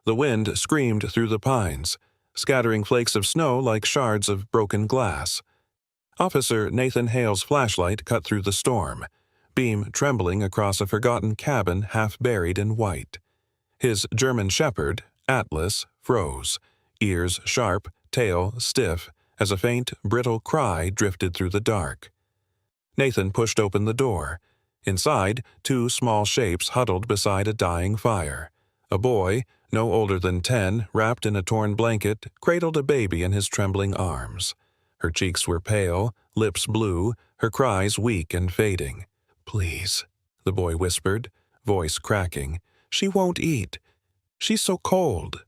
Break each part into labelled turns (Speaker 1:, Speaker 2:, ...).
Speaker 1: The wind screamed through the pines, scattering flakes of snow like shards of broken glass. Officer Nathan Hale's flashlight cut through the storm, beam trembling across a forgotten cabin half buried in white. His German shepherd, Atlas, froze, ears sharp, tail stiff, as a faint, brittle cry drifted through the dark. Nathan pushed open the door. Inside, two small shapes huddled beside a dying fire. A boy, no older than 10, wrapped in a torn blanket, cradled a baby in his trembling arms. Her cheeks were pale, lips blue, her cries weak and fading. "Please," the boy whispered, voice cracking. "She won't eat. She's so cold."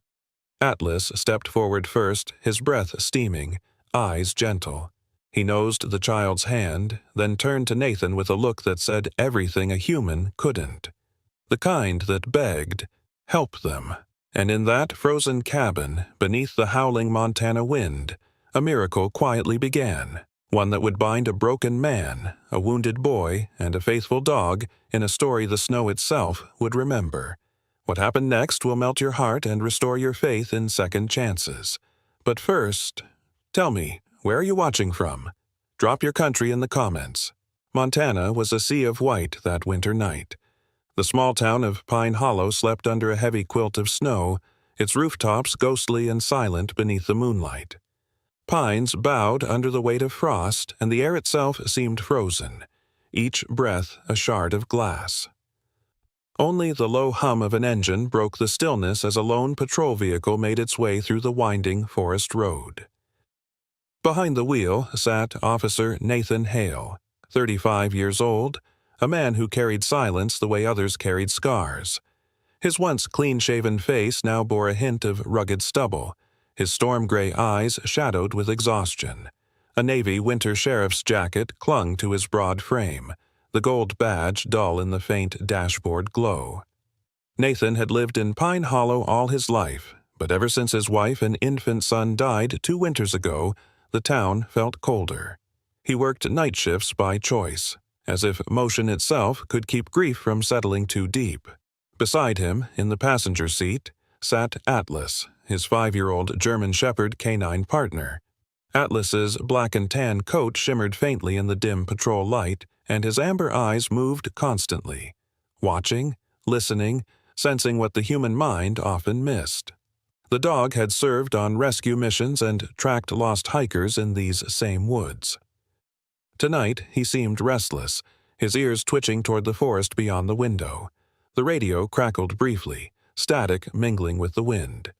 Speaker 1: Atlas stepped forward first, his breath steaming, eyes gentle. He nosed the child's hand, then turned to Nathan with a look that said everything a human couldn't. The kind that begged, "Help them." And in that frozen cabin, beneath the howling Montana wind, a miracle quietly began, one that would bind a broken man, a wounded boy, and a faithful dog in a story the snow itself would remember. What happened next will melt your heart and restore your faith in second chances. But first, tell me, where are you watching from? Drop your country in the comments. Montana was a sea of white that winter night. The small town of Pine Hollow slept under a heavy quilt of snow, its rooftops ghostly and silent beneath the moonlight. Pines bowed under the weight of frost, and the air itself seemed frozen, each breath a shard of glass. Only the low hum of an engine broke the stillness as a lone patrol vehicle made its way through the winding forest road. Behind the wheel sat Officer Nathan Hale, 35 years old, a man who carried silence the way others carried scars. His once clean-shaven face now bore a hint of rugged stubble, his storm-gray eyes shadowed with exhaustion. A Navy winter sheriff's jacket clung to his broad frame, the gold badge dull in the faint dashboard glow. Nathan had lived in Pine Hollow all his life, but ever since his wife and infant son died 2 winters ago, the town felt colder. He worked night shifts by choice, as if motion itself could keep grief from settling too deep. Beside him, in the passenger seat, sat Atlas, his 5-year-old German shepherd canine partner. Atlas's black and tan coat shimmered faintly in the dim patrol light, and his amber eyes moved constantly, watching, listening, sensing what the human mind often missed. The dog had served on rescue missions and tracked lost hikers in these same woods. Tonight, he seemed restless, his ears twitching toward the forest beyond the window. The radio crackled briefly, static mingling with the wind.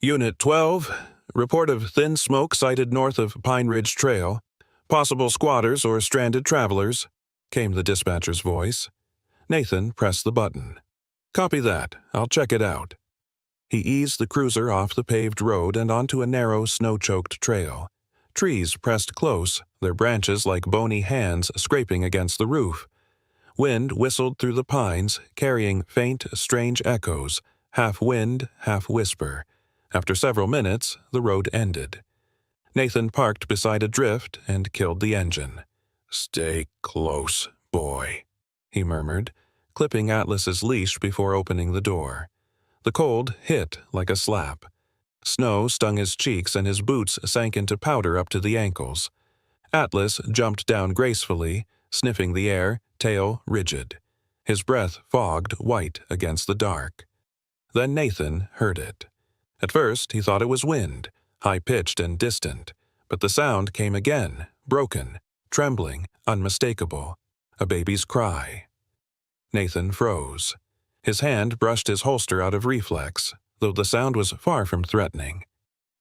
Speaker 1: "Unit 12, report of thin smoke sighted north of Pine Ridge Trail. Possible squatters or stranded travelers," came the dispatcher's voice. Nathan pressed the button. "Copy that. I'll check it out." He eased the cruiser off the paved road and onto a narrow, snow-choked trail. Trees pressed close, their branches like bony hands scraping against the roof. Wind whistled through the pines, carrying faint, strange echoes, half wind, half whisper. After several minutes, the road ended. Nathan parked beside a drift and killed the engine. "Stay close, boy," he murmured, clipping Atlas's leash before opening the door. The cold hit like a slap. Snow stung his cheeks and his boots sank into powder up to the ankles. Atlas jumped down gracefully, sniffing the air, tail rigid. His breath fogged white against the dark. Then Nathan heard it. At first he thought it was wind, high-pitched and distant, but the sound came again, broken, trembling, unmistakable. A baby's cry. Nathan froze. His hand brushed his holster out of reflex, though the sound was far from threatening.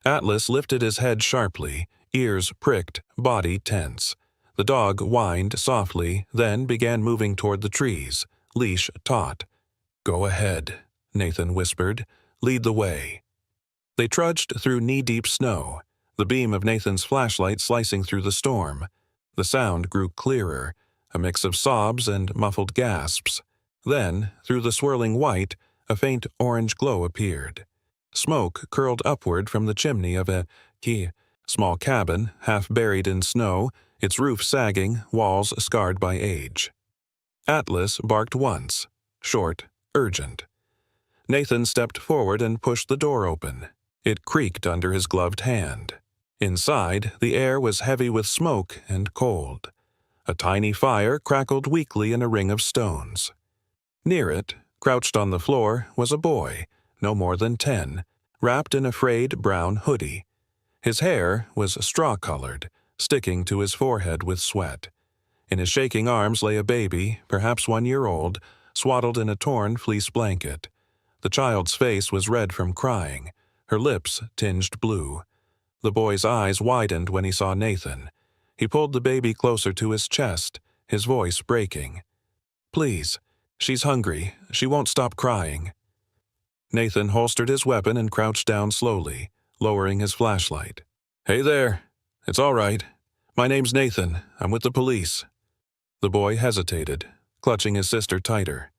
Speaker 1: Atlas lifted his head sharply, ears pricked, body tense. The dog whined softly, then began moving toward the trees, leash taut. "Go ahead," Nathan whispered. "Lead the way." They trudged through knee-deep snow, the beam of Nathan's flashlight slicing through the storm. The sound grew clearer, a mix of sobs and muffled gasps. Then, through the swirling white, a faint orange glow appeared. Smoke curled upward from the chimney of a small cabin, half buried in snow, its roof sagging, walls scarred by age. Atlas barked once, short, urgent. Nathan stepped forward and pushed the door open. It creaked under his gloved hand. Inside, the air was heavy with smoke and cold. A tiny fire crackled weakly in a ring of stones. Near it, crouched on the floor, was a boy, no more than 10, wrapped in a frayed brown hoodie. His hair was straw-colored, sticking to his forehead with sweat. In his shaking arms lay a baby, perhaps 1 year old, swaddled in a torn fleece blanket. The child's face was red from crying, her lips tinged blue. The boy's eyes widened when he saw Nathan. He pulled the baby closer to his chest, his voice breaking. "Please, she's hungry. She won't stop crying." Nathan holstered his weapon and crouched down slowly, lowering his flashlight. "Hey there. It's all right. My name's Nathan. I'm with the police." The boy hesitated, clutching his sister tighter.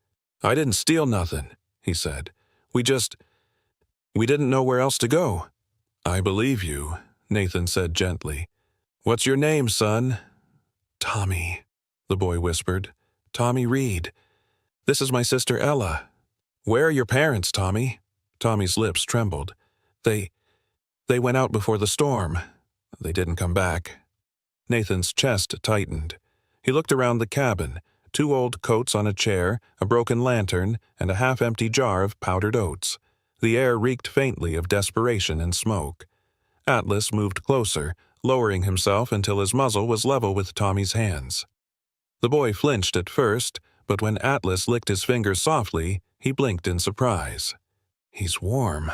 Speaker 1: "I didn't steal nothing," he said. We didn't know where else to go." "I believe you," Nathan said gently. "What's your name, son?" "Tommy," the boy whispered. "Tommy Reed. This is my sister Ella." "Where are your parents, Tommy?" Tommy's lips trembled. They went out before the storm. They didn't come back." Nathan's chest tightened. He looked around the cabin, 2 old coats on a chair, a broken lantern, and a half-empty jar of powdered oats. The air reeked faintly of desperation and smoke. Atlas moved closer, lowering himself until his muzzle was level with Tommy's hands. The boy flinched at first, but when Atlas licked his fingers softly, he blinked in surprise. "He's warm,"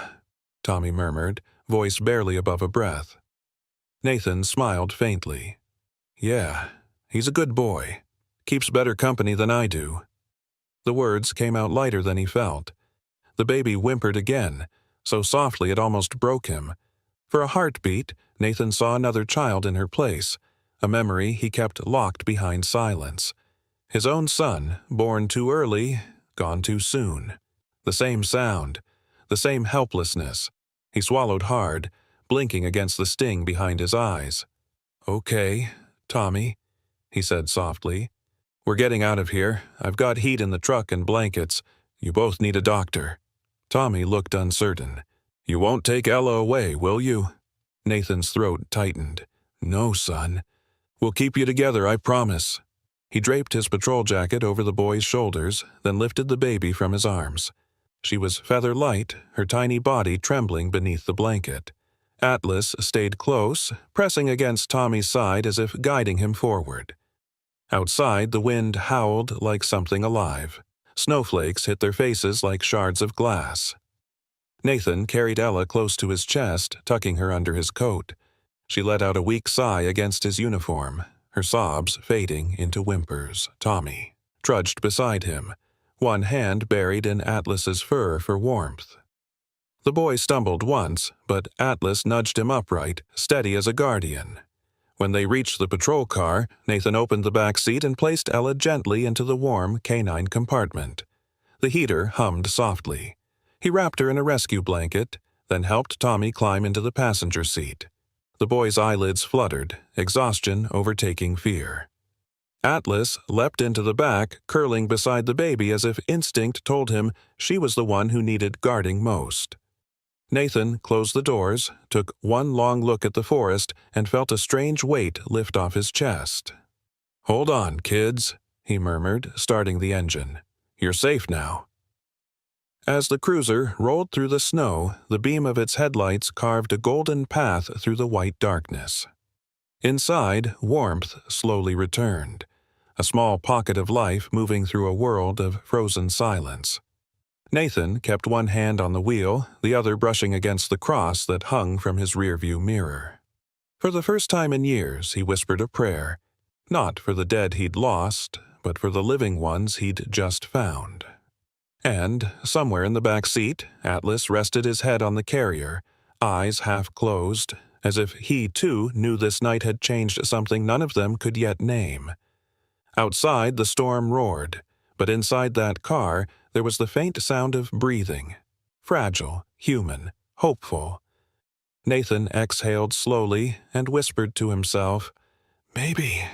Speaker 1: Tommy murmured, voice barely above a breath. Nathan smiled faintly. "Yeah, he's a good boy. Keeps better company than I do." The words came out lighter than he felt. The baby whimpered again, so softly it almost broke him. For a heartbeat, Nathan saw another child in her place, a memory he kept locked behind silence. His own son, born too early, gone too soon. The same sound, the same helplessness. He swallowed hard, blinking against the sting behind his eyes. "Okay, Tommy," he said softly. "We're getting out of here. I've got heat in the truck and blankets. You both need a doctor." Tommy looked uncertain. "You won't take Ella away, will you?" Nathan's throat tightened. "No, son. We'll keep you together, I promise." He draped his patrol jacket over the boy's shoulders, then lifted the baby from his arms. She was feather-light, her tiny body trembling beneath the blanket. Atlas stayed close, pressing against Tommy's side as if guiding him forward. Outside, the wind howled like something alive. Snowflakes hit their faces like shards of glass. Nathan carried Ella close to his chest, tucking her under his coat. She let out a weak sigh against his uniform, her sobs fading into whimpers. Tommy trudged beside him, one hand buried in Atlas's fur for warmth. The boy stumbled once, but Atlas nudged him upright, steady as a guardian. When they reached the patrol car, Nathan opened the back seat and placed Ella gently into the warm canine compartment. The heater hummed softly. He wrapped her in a rescue blanket, then helped Tommy climb into the passenger seat. The boy's eyelids fluttered, exhaustion overtaking fear. Atlas leapt into the back, curling beside the baby as if instinct told him she was the one who needed guarding most. Nathan closed the doors, took one long look at the forest, and felt a strange weight lift off his chest. "Hold on, kids," he murmured, starting the engine. "You're safe now." As the cruiser rolled through the snow, the beam of its headlights carved a golden path through the white darkness. Inside, warmth slowly returned, a small pocket of life moving through a world of frozen silence. Nathan kept one hand on the wheel, the other brushing against the cross that hung from his rearview mirror. For the first time in years, he whispered a prayer, not for the dead he'd lost, but for the living ones he'd just found. And, somewhere in the back seat, Atlas rested his head on the carrier, eyes half closed, as if he, too, knew this night had changed something none of them could yet name. Outside, the storm roared, but inside that car, there was the faint sound of breathing. Fragile, human, hopeful. Nathan exhaled slowly and whispered to himself, Maybe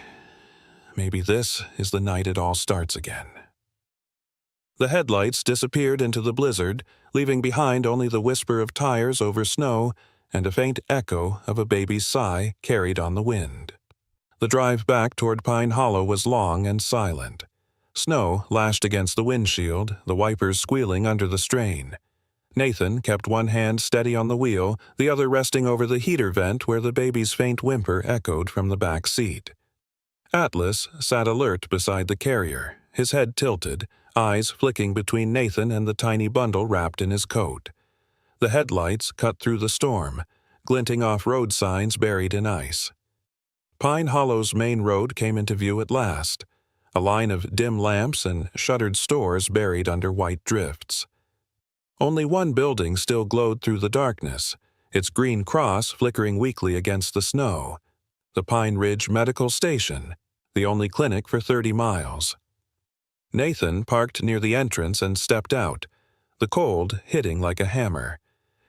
Speaker 1: this is the night it all starts again." The headlights disappeared into the blizzard, leaving behind only the whisper of tires over snow and a faint echo of a baby's sigh carried on the wind. The drive back toward Pine Hollow was long and silent. Snow lashed against the windshield, the wipers squealing under the strain. Nathan kept one hand steady on the wheel, the other resting over the heater vent where the baby's faint whimper echoed from the back seat. Atlas sat alert beside the carrier, his head tilted, eyes flicking between Nathan and the tiny bundle wrapped in his coat. The headlights cut through the storm, glinting off road signs buried in ice. Pine Hollow's main road came into view at last, a line of dim lamps and shuttered stores buried under white drifts. Only one building still glowed through the darkness, its green cross flickering weakly against the snow. The Pine Ridge Medical Station, the only clinic for 30 miles. Nathan parked near the entrance and stepped out, the cold hitting like a hammer.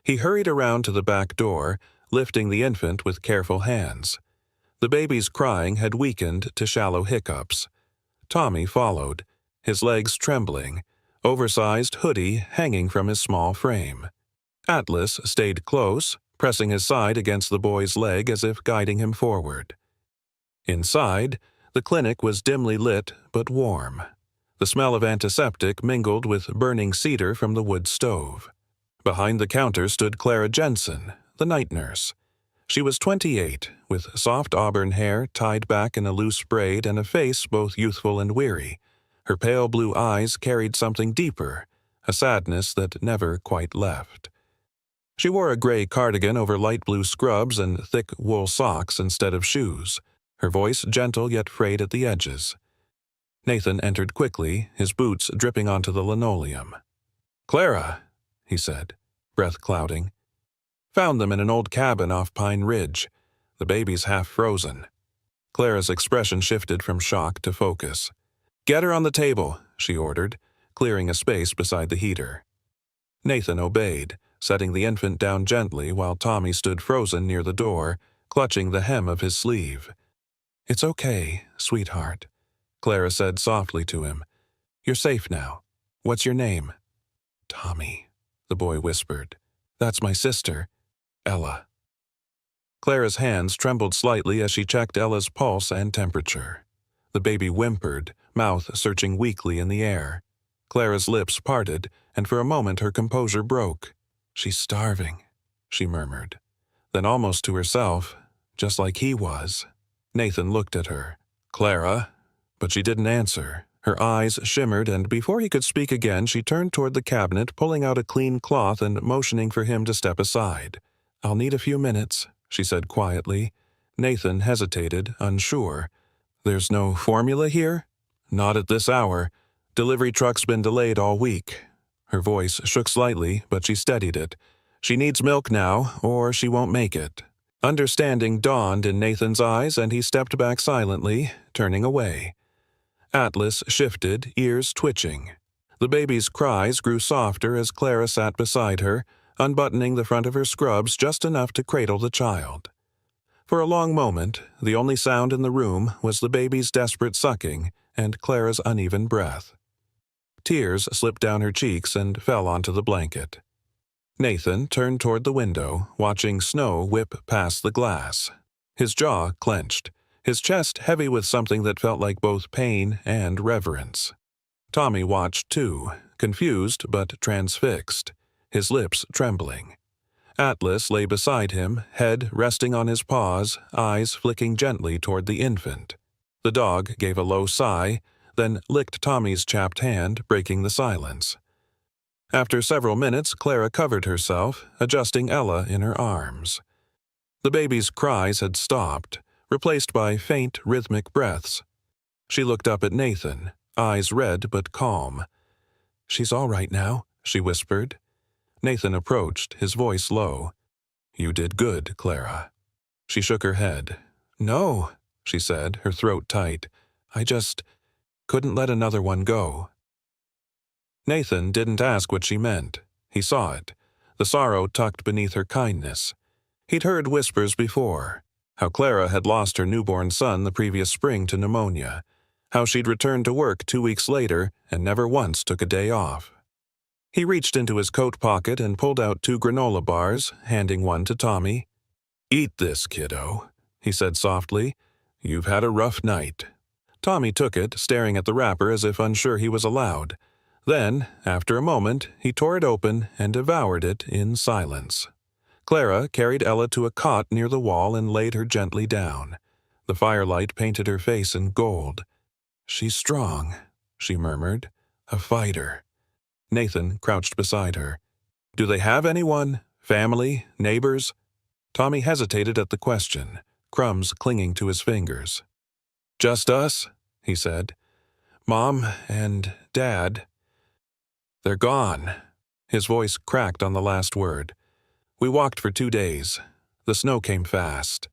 Speaker 1: He hurried around to the back door, lifting the infant with careful hands. The baby's crying had weakened to shallow hiccups. Tommy followed, his legs trembling, oversized hoodie hanging from his small frame. Atlas stayed close, pressing his side against the boy's leg as if guiding him forward. Inside, the clinic was dimly lit but warm. The smell of antiseptic mingled with burning cedar from the wood stove. Behind the counter stood Clara Jensen, the night nurse. She was 28, with soft auburn hair tied back in a loose braid and a face both youthful and weary. Her pale blue eyes carried something deeper, a sadness that never quite left. She wore a gray cardigan over light blue scrubs and thick wool socks instead of shoes, her voice gentle yet frayed at the edges. Nathan entered quickly, his boots dripping onto the linoleum. "Clara," he said, breath clouding. "Found them in an old cabin off Pine Ridge. The baby's half frozen." Clara's expression shifted from shock to focus. "Get her on the table," she ordered, clearing a space beside the heater. Nathan obeyed, setting the infant down gently while Tommy stood frozen near the door, clutching the hem of his sleeve. "It's okay, sweetheart," Clara said softly to him. "You're safe now. What's your name?" "Tommy," the boy whispered. "That's my sister, Ella." Clara's hands trembled slightly as she checked Ella's pulse and temperature. The baby whimpered, mouth searching weakly in the air. Clara's lips parted, and for a moment her composure broke. "She's starving," she murmured. Then almost to herself, "Just like he was." Nathan looked at her. "Clara?" But she didn't answer. Her eyes shimmered, and before he could speak again, she turned toward the cabinet, pulling out a clean cloth and motioning for him to step aside. "I'll need a few minutes," she said quietly. Nathan hesitated, unsure. "There's no formula here?" "Not at this hour. Delivery truck's been delayed all week." Her voice shook slightly, but she steadied it. "She needs milk now, or she won't make it." Understanding dawned in Nathan's eyes, and he stepped back silently, turning away. Atlas shifted, ears twitching. The baby's cries grew softer as Clara sat beside her, unbuttoning the front of her scrubs just enough to cradle the child. For a long moment, the only sound in the room was the baby's desperate sucking and Clara's uneven breath. Tears slipped down her cheeks and fell onto the blanket. Nathan turned toward the window, watching snow whip past the glass. His jaw clenched, his chest heavy with something that felt like both pain and reverence. Tommy watched too, confused but transfixed, his lips trembling. Atlas lay beside him, head resting on his paws, eyes flicking gently toward the infant. The dog gave a low sigh, then licked Tommy's chapped hand, breaking the silence. After several minutes, Clara covered herself, adjusting Ella in her arms. The baby's cries had stopped, replaced by faint, rhythmic breaths. She looked up at Nathan, eyes red but calm. "She's all right now," she whispered. Nathan approached, his voice low. "You did good, Clara." She shook her head. "No," she said, her throat tight. "I just couldn't let another one go." Nathan didn't ask what she meant. He saw it, the sorrow tucked beneath her kindness. He'd heard whispers before, how Clara had lost her newborn son the previous spring to pneumonia, how she'd returned to work 2 weeks later and never once took a day off. He reached into his coat pocket and pulled out 2 granola bars, handing one to Tommy. "Eat this, kiddo," he said softly. "You've had a rough night." Tommy took it, staring at the wrapper as if unsure he was allowed. Then, after a moment, he tore it open and devoured it in silence. Clara carried Ella to a cot near the wall and laid her gently down. The firelight painted her face in gold. "She's strong," she murmured. "A fighter." Nathan crouched beside her. "Do they have anyone? Family? Neighbors?" Tommy hesitated at the question, crumbs clinging to his fingers. "Just us," he said. "Mom and Dad. They're gone." His voice cracked on the last word. "We walked for 2 days. The snow came fast."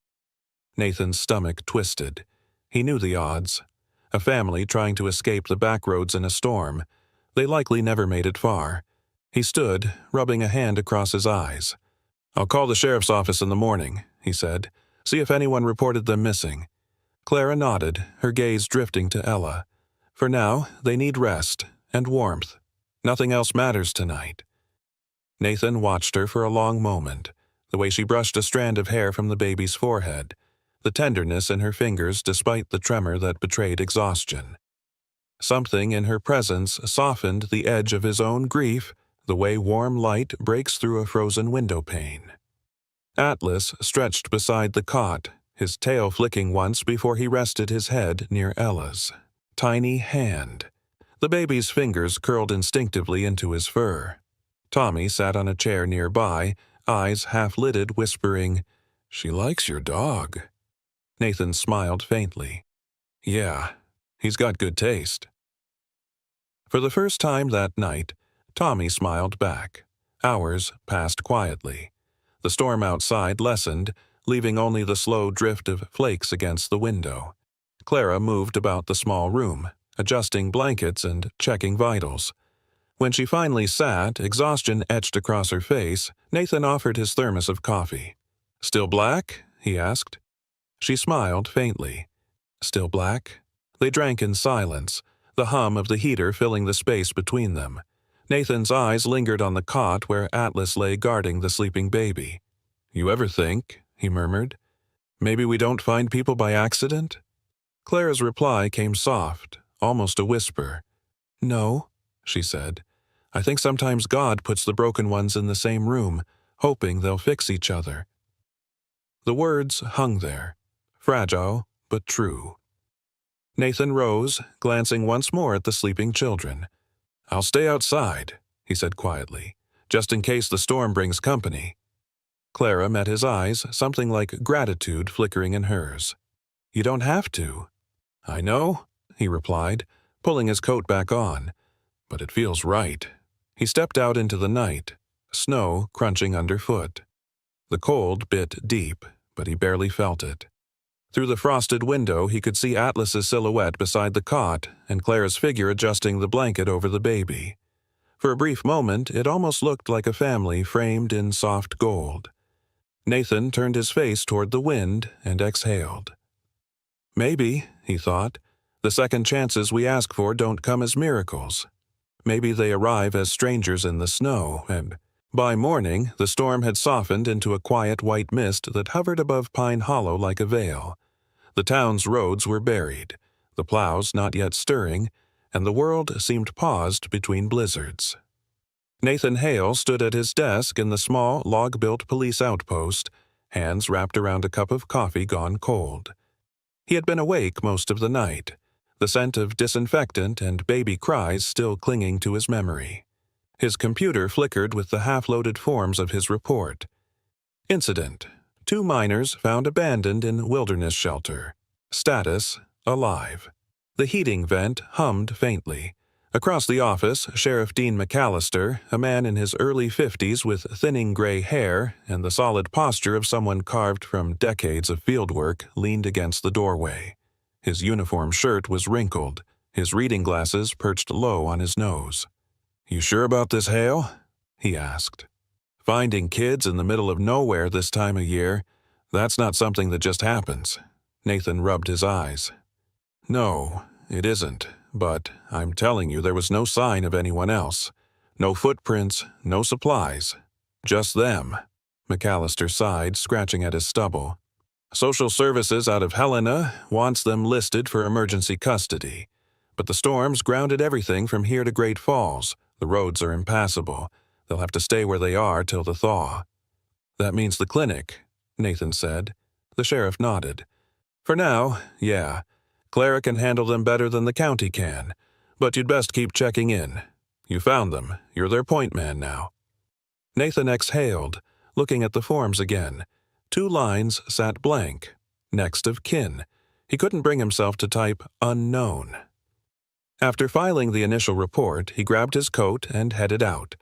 Speaker 1: Nathan's stomach twisted. He knew the odds. A family trying to escape the back roads in a storm. They likely never made it far. He stood, rubbing a hand across his eyes. "I'll call the sheriff's office in the morning," he said. "See if anyone reported them missing." Clara nodded, her gaze drifting to Ella. For now, they need rest and warmth. Nothing else matters tonight. Nathan watched her for a long moment, the way she brushed a strand of hair from the baby's forehead, the tenderness in her fingers despite the tremor that betrayed exhaustion. Something in her presence softened the edge of his own grief, the way warm light breaks through a frozen window pane. Atlas stretched beside the cot, his tail flicking once before he rested his head near Ella's. Tiny hand. The baby's fingers curled instinctively into his fur. Tommy sat on a chair nearby, eyes half-lidded, whispering, "She likes your dog." Nathan smiled faintly. "Yeah, he's got good taste." For the first time that night, Tommy smiled back. Hours passed quietly. The storm outside lessened, leaving only the slow drift of flakes against the window. Clara moved about the small room, adjusting blankets and checking vitals. When she finally sat, exhaustion etched across her face, Nathan offered his thermos of coffee. "Still black?" he asked. She smiled faintly. "Still black?" They drank in silence, the hum of the heater filling the space between them. Nathan's eyes lingered on the cot where Atlas lay guarding the sleeping baby. "You ever think," he murmured, "maybe we don't find people by accident?" Clara's reply came soft, almost a whisper. "No," she said. "I think sometimes God puts the broken ones in the same room, hoping they'll fix each other." The words hung there, fragile but true. Nathan rose, glancing once more at the sleeping children. "I'll stay outside," he said quietly, "just in case the storm brings company." Clara met his eyes, something like gratitude flickering in hers. "You don't have to." "I know," he replied, pulling his coat back on. "But it feels right." He stepped out into the night, snow crunching underfoot. The cold bit deep, but he barely felt it. Through the frosted window, he could see Atlas's silhouette beside the cot and Clara's figure adjusting the blanket over the baby. For a brief moment, it almost looked like a family framed in soft gold. Nathan turned his face toward the wind and exhaled. Maybe, he thought, the second chances we ask for don't come as miracles. Maybe they arrive as strangers in the snow, and by morning, the storm had softened into a quiet white mist that hovered above Pine Hollow like a veil. The town's roads were buried, the plows not yet stirring, and the world seemed paused between blizzards. Nathan Hale stood at his desk in the small, log-built police outpost, hands wrapped around a cup of coffee gone cold. He had been awake most of the night, the scent of disinfectant and baby cries still clinging to his memory. His computer flickered with the half-loaded forms of his report. Incident: 2 minors found abandoned in wilderness shelter. Status: alive. The heating vent hummed faintly. Across the office, Sheriff Dean McAllister, a man in his early 50s with thinning gray hair and the solid posture of someone carved from decades of fieldwork, leaned against the doorway. His uniform shirt was wrinkled, his reading glasses perched low on his nose. "You sure about this, Hale?" he asked. "Finding kids in the middle of nowhere this time of year, that's not something that just happens." Nathan rubbed his eyes. "No, it isn't, but I'm telling you there was no sign of anyone else. No footprints, no supplies. Just them. McAllister sighed, scratching at his stubble. Social Services out of Helena wants them listed for emergency custody. But the storms grounded everything from here to Great Falls. The roads are impassable. They'll have to stay where they are till the thaw. That means the clinic, Nathan said. The sheriff nodded. For now, yeah. Clara can handle them better than the county can. But you'd best keep checking in. You found them. You're their point man now. Nathan exhaled, looking at the forms again. 2 lines sat blank. Next of kin. He couldn't bring himself to type unknown. After filing the initial report, he grabbed his coat and headed out.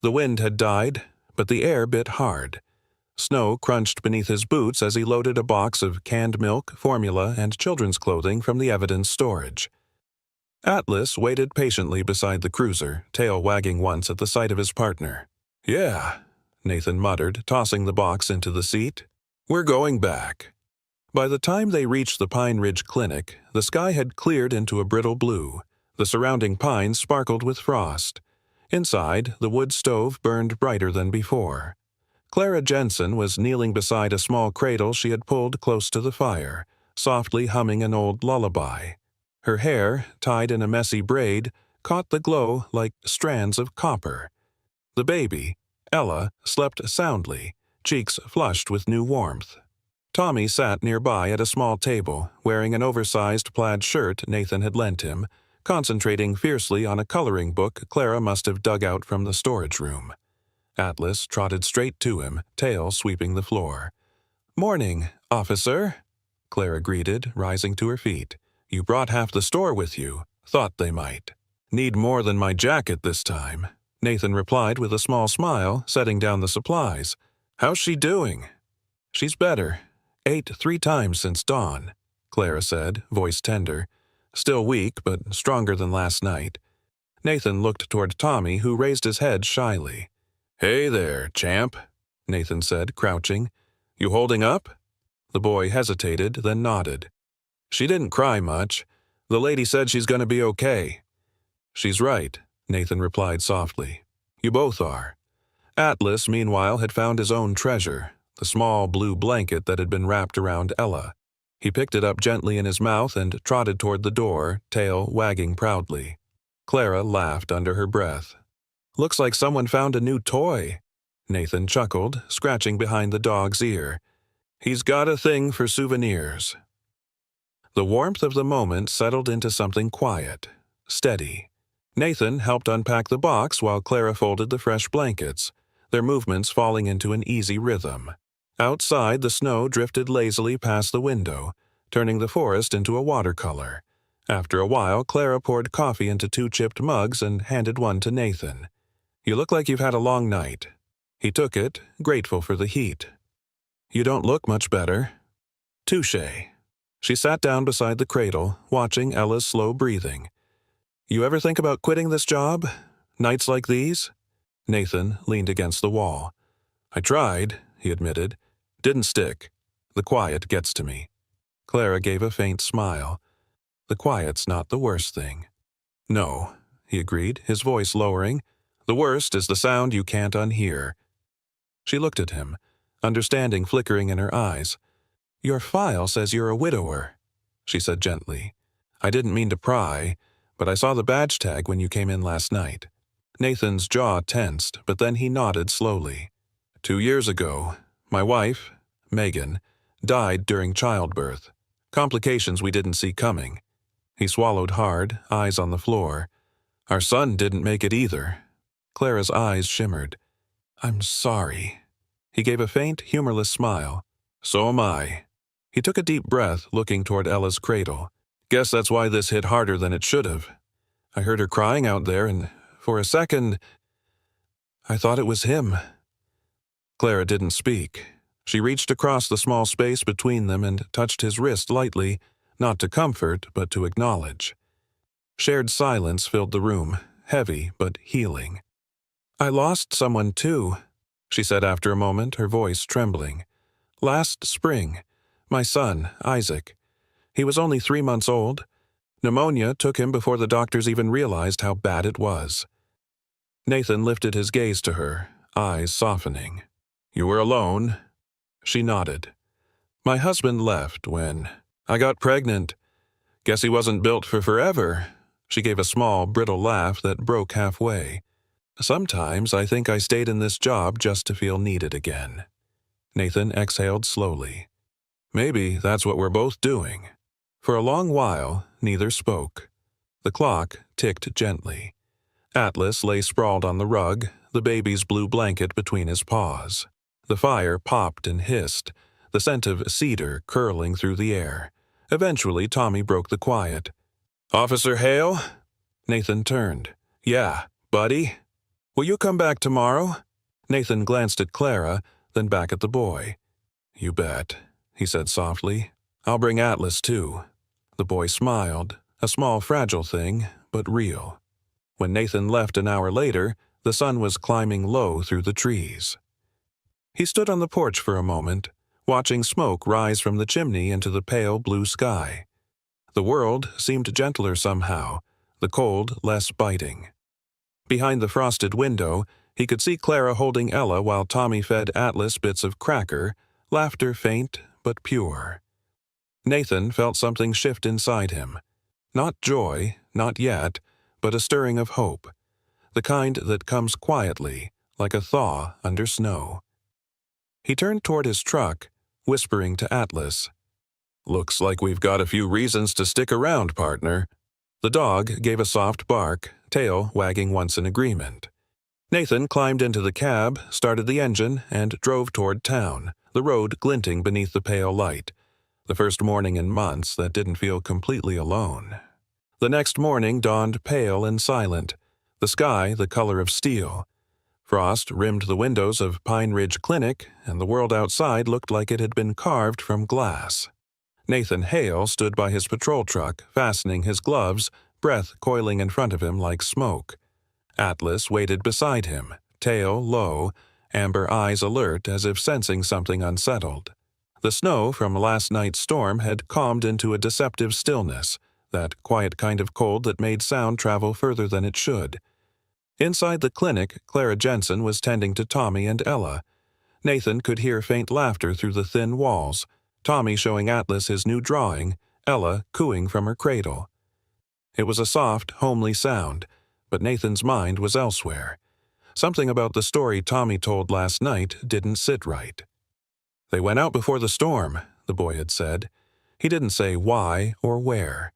Speaker 1: The wind had died, but the air bit hard. Snow crunched beneath his boots as he loaded a box of canned milk, formula, and children's clothing from the evidence storage. Atlas waited patiently beside the cruiser, tail wagging once at the sight of his partner. Yeah, Nathan muttered, tossing the box into the seat. We're going back. By the time they reached the Pine Ridge Clinic, the sky had cleared into a brittle blue. The surrounding pines sparkled with frost. Inside, the wood stove burned brighter than before. Clara Jensen was kneeling beside a small cradle she had pulled close to the fire, softly humming an old lullaby. Her hair, tied in a messy braid, caught the glow like strands of copper. The baby, Ella, slept soundly, cheeks flushed with new warmth. Tommy sat nearby at a small table, wearing an oversized plaid shirt Nathan had lent him, concentrating fiercely on a coloring book Clara must have dug out from the storage room. Atlas trotted straight to him, tail sweeping the floor. "Morning, officer," Clara greeted, rising to her feet. "You brought half the store with you. Thought they might." "Need more than my jacket this time," Nathan replied with a small smile, setting down the supplies. "How's she doing?" "She's better. Ate 3 times since dawn," Clara said, voice tender. "Still weak, but stronger than last night." Nathan looked toward Tommy, who raised his head shyly. "Hey there, champ," Nathan said, crouching. "You holding up?" The boy hesitated, then nodded. "She didn't cry much. The lady said she's going to be okay." "She's right," Nathan replied softly. "You both are." Atlas, meanwhile, had found his own treasure, the small blue blanket that had been wrapped around Ella. He picked it up gently in his mouth and trotted toward the door, tail wagging proudly. Clara laughed under her breath. "Looks like someone found a new toy," Nathan chuckled, scratching behind the dog's ear. "He's got a thing for souvenirs." The warmth of the moment settled into something quiet, steady. Nathan helped unpack the box while Clara folded the fresh blankets, their movements falling into an easy rhythm. Outside, the snow drifted lazily past the window, turning the forest into a watercolor. After a while, Clara poured coffee into 2 chipped mugs and handed one to Nathan. "You look like you've had a long night." He took it, grateful for the heat. "You don't look much better." "Touché." She sat down beside the cradle, watching Ella's slow breathing. "You ever think about quitting this job? Nights like these?" Nathan leaned against the wall. "I tried," he admitted. "Didn't stick. The quiet gets to me." Clara gave a faint smile. "The quiet's not the worst thing." "No," he agreed, his voice lowering. "The worst is the sound you can't unhear." She looked at him, understanding flickering in her eyes. "Your file says you're a widower," she said gently. "I didn't mean to pry, but I saw the badge tag when you came in last night." Nathan's jaw tensed, but then he nodded slowly. 2 years ago, my wife, Megan, died during childbirth. Complications we didn't see coming." He swallowed hard, eyes on the floor. "Our son didn't make it either." Clara's eyes shimmered. "I'm sorry." He gave a faint, humorless smile. "So am I." He took a deep breath, looking toward Ella's cradle. "Guess that's why this hit harder than it should have. I heard her crying out there, and for a second, I thought it was him." Clara didn't speak. She reached across the small space between them and touched his wrist lightly, not to comfort, but to acknowledge. Shared silence filled the room, heavy but healing. "I lost someone too," she said after a moment, her voice trembling. "Last spring. My son, Isaac. He was only 3 months old. Pneumonia took him before the doctors even realized how bad it was. Nathan lifted his gaze to her, eyes softening. "You were alone?" She nodded. "My husband left when I got pregnant. Guess he wasn't built for forever." She gave a small, brittle laugh that broke halfway. "Sometimes I think I stayed in this job just to feel needed again." Nathan exhaled slowly. "Maybe that's what we're both doing." For a long while, neither spoke. The clock ticked gently. Atlas lay sprawled on the rug, the baby's blue blanket between his paws. The fire popped and hissed, the scent of cedar curling through the air. Eventually, Tommy broke the quiet. "Officer Hale?" Nathan turned. "Yeah, buddy? Will you come back tomorrow?" Nathan glanced at Clara, then back at the boy. "You bet," he said softly. "I'll bring Atlas, too." The boy smiled, a small, fragile thing, but real. When Nathan left an hour later, the sun was climbing low through the trees. He stood on the porch for a moment, watching smoke rise from the chimney into the pale blue sky. The world seemed gentler somehow, the cold less biting. Behind the frosted window, he could see Clara holding Ella while Tommy fed Atlas bits of cracker, laughter faint but pure. Nathan felt something shift inside him. Not joy, not yet, but a stirring of hope. The kind that comes quietly, like a thaw under snow. He turned toward his truck, whispering to Atlas, "Looks like we've got a few reasons to stick around, partner." The dog gave a soft bark, tail wagging once in agreement. Nathan climbed into the cab, started the engine, and drove toward town, the road glinting beneath the pale light. The first morning in months that didn't feel completely alone. The next morning dawned pale and silent, the sky the color of steel. Frost rimmed the windows of Pine Ridge Clinic, and the world outside looked like it had been carved from glass. Nathan Hale stood by his patrol truck, fastening his gloves, breath coiling in front of him like smoke. Atlas waited beside him, tail low, amber eyes alert as if sensing something unsettled. The snow from last night's storm had calmed into a deceptive stillness, that quiet kind of cold that made sound travel further than it should. Inside the clinic, Clara Jensen was tending to Tommy and Ella. Nathan could hear faint laughter through the thin walls, Tommy showing Atlas his new drawing, Ella cooing from her cradle. It was a soft, homely sound, but Nathan's mind was elsewhere. Something about the story Tommy told last night didn't sit right. "They went out before the storm," the boy had said. He didn't say why or where.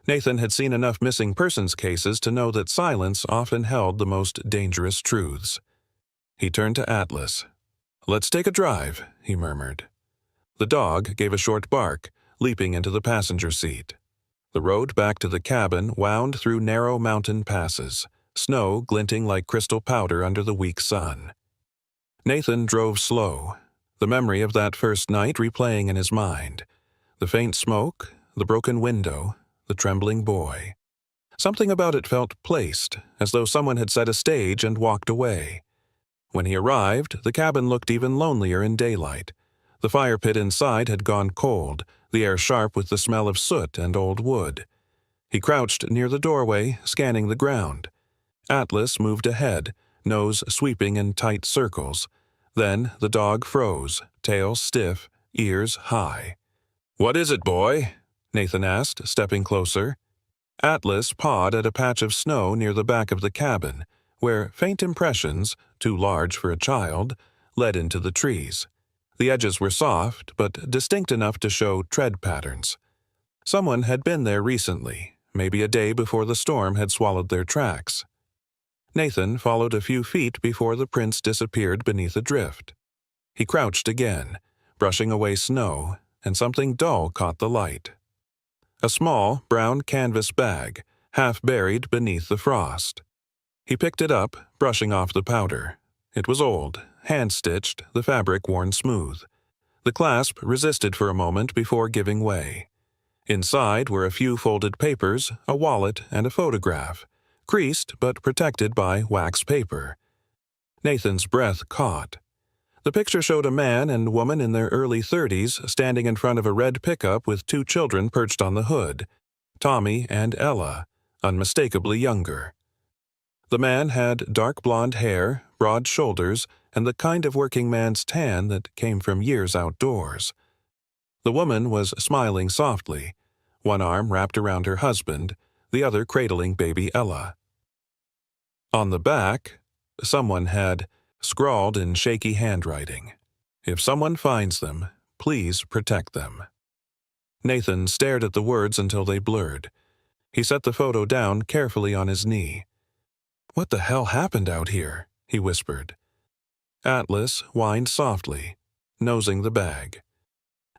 Speaker 1: Nathan had seen enough missing persons cases to know that silence often held the most dangerous truths. He turned to Atlas. "Let's take a drive," he murmured. The dog gave a short bark, leaping into the passenger seat. The road back to the cabin wound through narrow mountain passes, snow glinting like crystal powder under the weak sun. Nathan drove slow, the memory of that first night replaying in his mind. The faint smoke, the broken window, the trembling boy. Something about it felt placed, as though someone had set a stage and walked away. When he arrived, the cabin looked even lonelier in daylight. The fire pit inside had gone cold, the air sharp with the smell of soot and old wood. He crouched near the doorway, scanning the ground. Atlas moved ahead, nose sweeping in tight circles. Then the dog froze, tail stiff, ears high. "What is it, boy?" Nathan asked, stepping closer. Atlas pawed at a patch of snow near the back of the cabin, where faint impressions, too large for a child, led into the trees. The edges were soft, but distinct enough to show tread patterns. Someone had been there recently, maybe a day before the storm had swallowed their tracks. Nathan followed a few feet before the prints disappeared beneath a drift. He crouched again, brushing away snow, and something dull caught the light. A small, brown canvas bag, half buried beneath the frost. He picked it up, brushing off the powder. It was old, hand-stitched, the fabric worn smooth. The clasp resisted for a moment before giving way. Inside were a few folded papers, a wallet, and a photograph, creased but protected by wax paper. Nathan's breath caught. The picture showed a man and woman in their early 30s standing in front of a red pickup with two children perched on the hood. Tommy and Ella, unmistakably younger. The man had dark blonde hair, broad shoulders, and the kind of working man's tan that came from years outdoors. The woman was smiling softly, one arm wrapped around her husband, the other cradling baby Ella. On the back, someone had scrawled in shaky handwriting, "If someone finds them, please protect them." Nathan stared at the words until they blurred. He set the photo down carefully on his knee. "What the hell happened out here?" he whispered. Atlas whined softly, nosing the bag.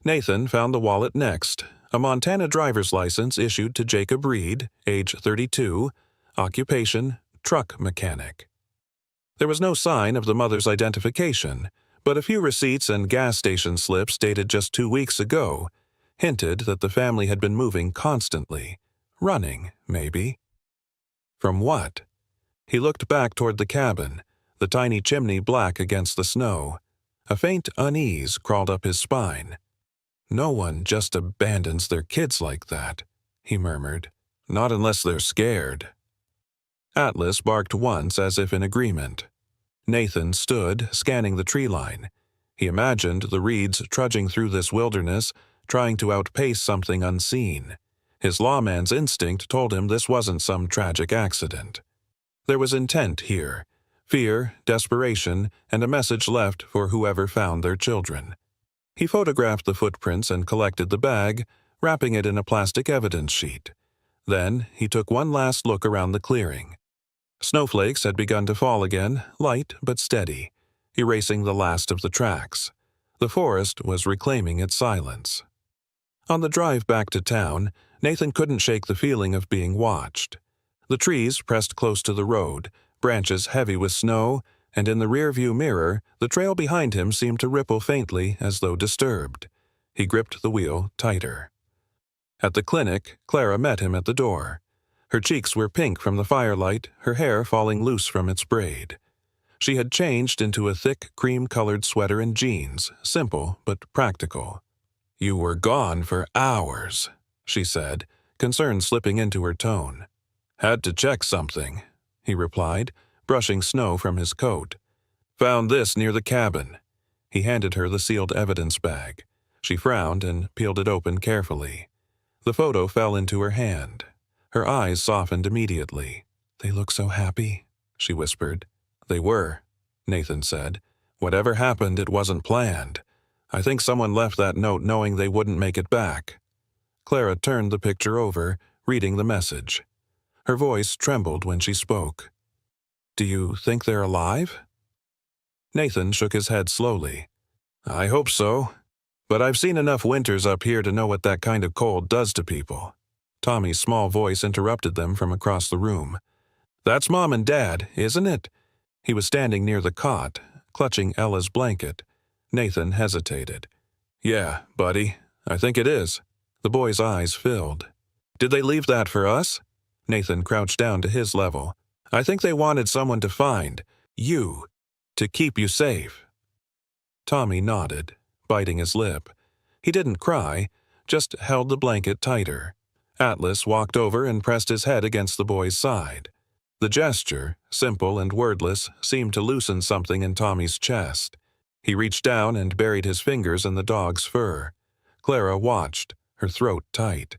Speaker 1: Nathan found the wallet next, a Montana driver's license issued to Jacob Reed, age 32, occupation, truck mechanic. There was no sign of the mother's identification, but a few receipts and gas station slips dated just 2 weeks ago hinted that the family had been moving constantly, running, maybe. From what? He looked back toward the cabin, the tiny chimney black against the snow. A faint unease crawled up his spine. "No one just abandons their kids like that," he murmured. "Not unless they're scared." Atlas barked once as if in agreement. Nathan stood, scanning the tree line. He imagined the Reeds trudging through this wilderness, trying to outpace something unseen. His lawman's instinct told him this wasn't some tragic accident. There was intent here, fear, desperation, and a message left for whoever found their children. He photographed the footprints and collected the bag, wrapping it in a plastic evidence sheet. Then he took one last look around the clearing. Snowflakes had begun to fall again, light but steady, erasing the last of the tracks. The forest was reclaiming its silence. On the drive back to town, Nathan couldn't shake the feeling of being watched. The trees pressed close to the road, branches heavy with snow, and in the rearview mirror, the trail behind him seemed to ripple faintly as though disturbed. He gripped the wheel tighter. At the clinic, Clara met him at the door. Her cheeks were pink from the firelight, her hair falling loose from its braid. She had changed into a thick, cream-colored sweater and jeans, simple but practical. "You were gone for hours," she said, concern slipping into her tone. "Had to check something," he replied, brushing snow from his coat. "Found this near the cabin." He handed her the sealed evidence bag. She frowned and peeled it open carefully. The photo fell into her hand. Her eyes softened immediately. "They look so happy," she whispered. "They were," Nathan said. "Whatever happened, it wasn't planned. I think someone left that note knowing they wouldn't make it back." Clara turned the picture over, reading the message. Her voice trembled when she spoke. "Do you think they're alive?" Nathan shook his head slowly. "I hope so. But I've seen enough winters up here to know what that kind of cold does to people." Tommy's small voice interrupted them from across the room. "That's Mom and Dad, isn't it?" He was standing near the cot, clutching Ella's blanket. Nathan hesitated. "Yeah, buddy, I think it is." The boy's eyes filled. "Did they leave that for us?" Nathan crouched down to his level. "I think they wanted someone to find you, to keep you safe." Tommy nodded, biting his lip. He didn't cry, just held the blanket tighter. Atlas walked over and pressed his head against the boy's side. The gesture, simple and wordless, seemed to loosen something in Tommy's chest. He reached down and buried his fingers in the dog's fur. Clara watched, her throat tight.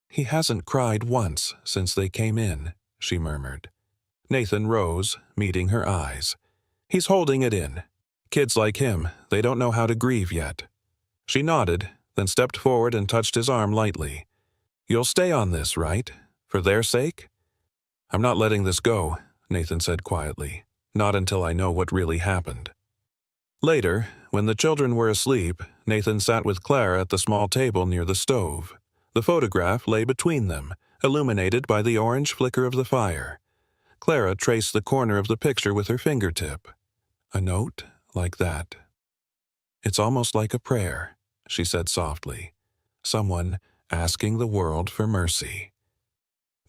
Speaker 1: "He hasn't cried once since they came in," she murmured. Nathan rose, meeting her eyes. "He's holding it in. Kids like him, they don't know how to grieve yet." She nodded, then stepped forward and touched his arm lightly. "You'll stay on this, right? For their sake?" "I'm not letting this go," Nathan said quietly. "Not until I know what really happened." Later, when the children were asleep, Nathan sat with Clara at the small table near the stove. The photograph lay between them, illuminated by the orange flicker of the fire. Clara traced the corner of the picture with her fingertip. "A note like that. It's almost like a prayer," she said softly. "Someone asking the world for mercy."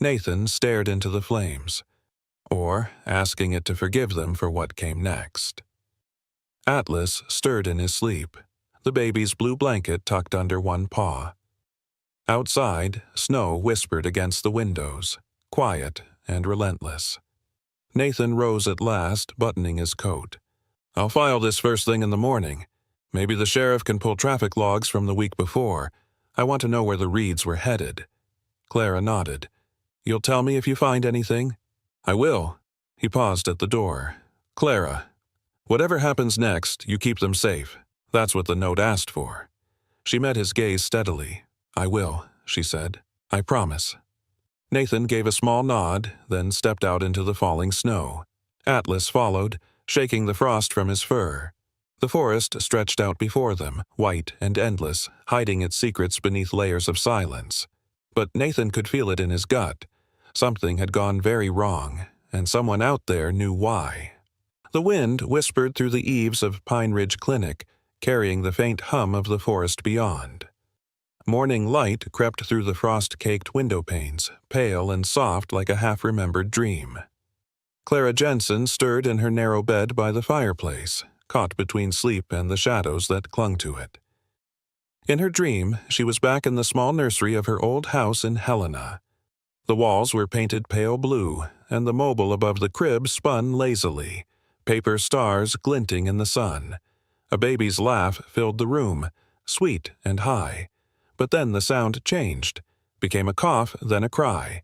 Speaker 1: Nathan stared into the flames, or asking it to forgive them for what came next. Atlas stirred in his sleep, the baby's blue blanket tucked under one paw. Outside, snow whispered against the windows, quiet and relentless. Nathan rose at last, buttoning his coat. "I'll file this first thing in the morning. Maybe the sheriff can pull traffic logs from the week before. I want to know where the Reeds were headed." Clara nodded. "You'll tell me if you find anything?" "I will." He paused at the door. "Clara, whatever happens next, you keep them safe. That's what the note asked for." She met his gaze steadily. "I will," she said. "I promise." Nathan gave a small nod, then stepped out into the falling snow. Atlas followed, shaking the frost from his fur. The forest stretched out before them, white and endless, hiding its secrets beneath layers of silence. But Nathan could feel it in his gut. Something had gone very wrong, and someone out there knew why. The wind whispered through the eaves of Pine Ridge Clinic, carrying the faint hum of the forest beyond. Morning light crept through the frost-caked window panes, pale and soft like a half-remembered dream. Clara Jensen stirred in her narrow bed by the fireplace, caught between sleep and the shadows that clung to it. In her dream, she was back in the small nursery of her old house in Helena. The walls were painted pale blue, and the mobile above the crib spun lazily, paper stars glinting in the sun. A baby's laugh filled the room, sweet and high. But then the sound changed, became a cough, then a cry.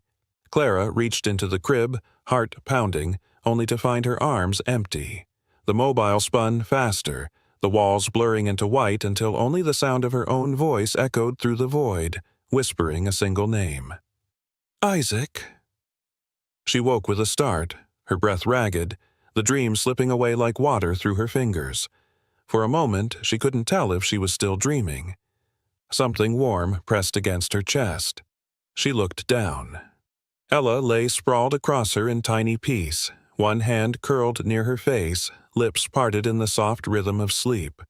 Speaker 1: Clara reached into the crib, heart pounding, only to find her arms empty. The mobile spun faster, the walls blurring into white until only the sound of her own voice echoed through the void, whispering a single name. "Isaac." She woke with a start, her breath ragged, the dream slipping away like water through her fingers. For a moment, she couldn't tell if she was still dreaming. Something warm pressed against her chest. She looked down. Ella lay sprawled across her in tiny peace, one hand curled near her face, lips parted in the soft rhythm of sleep.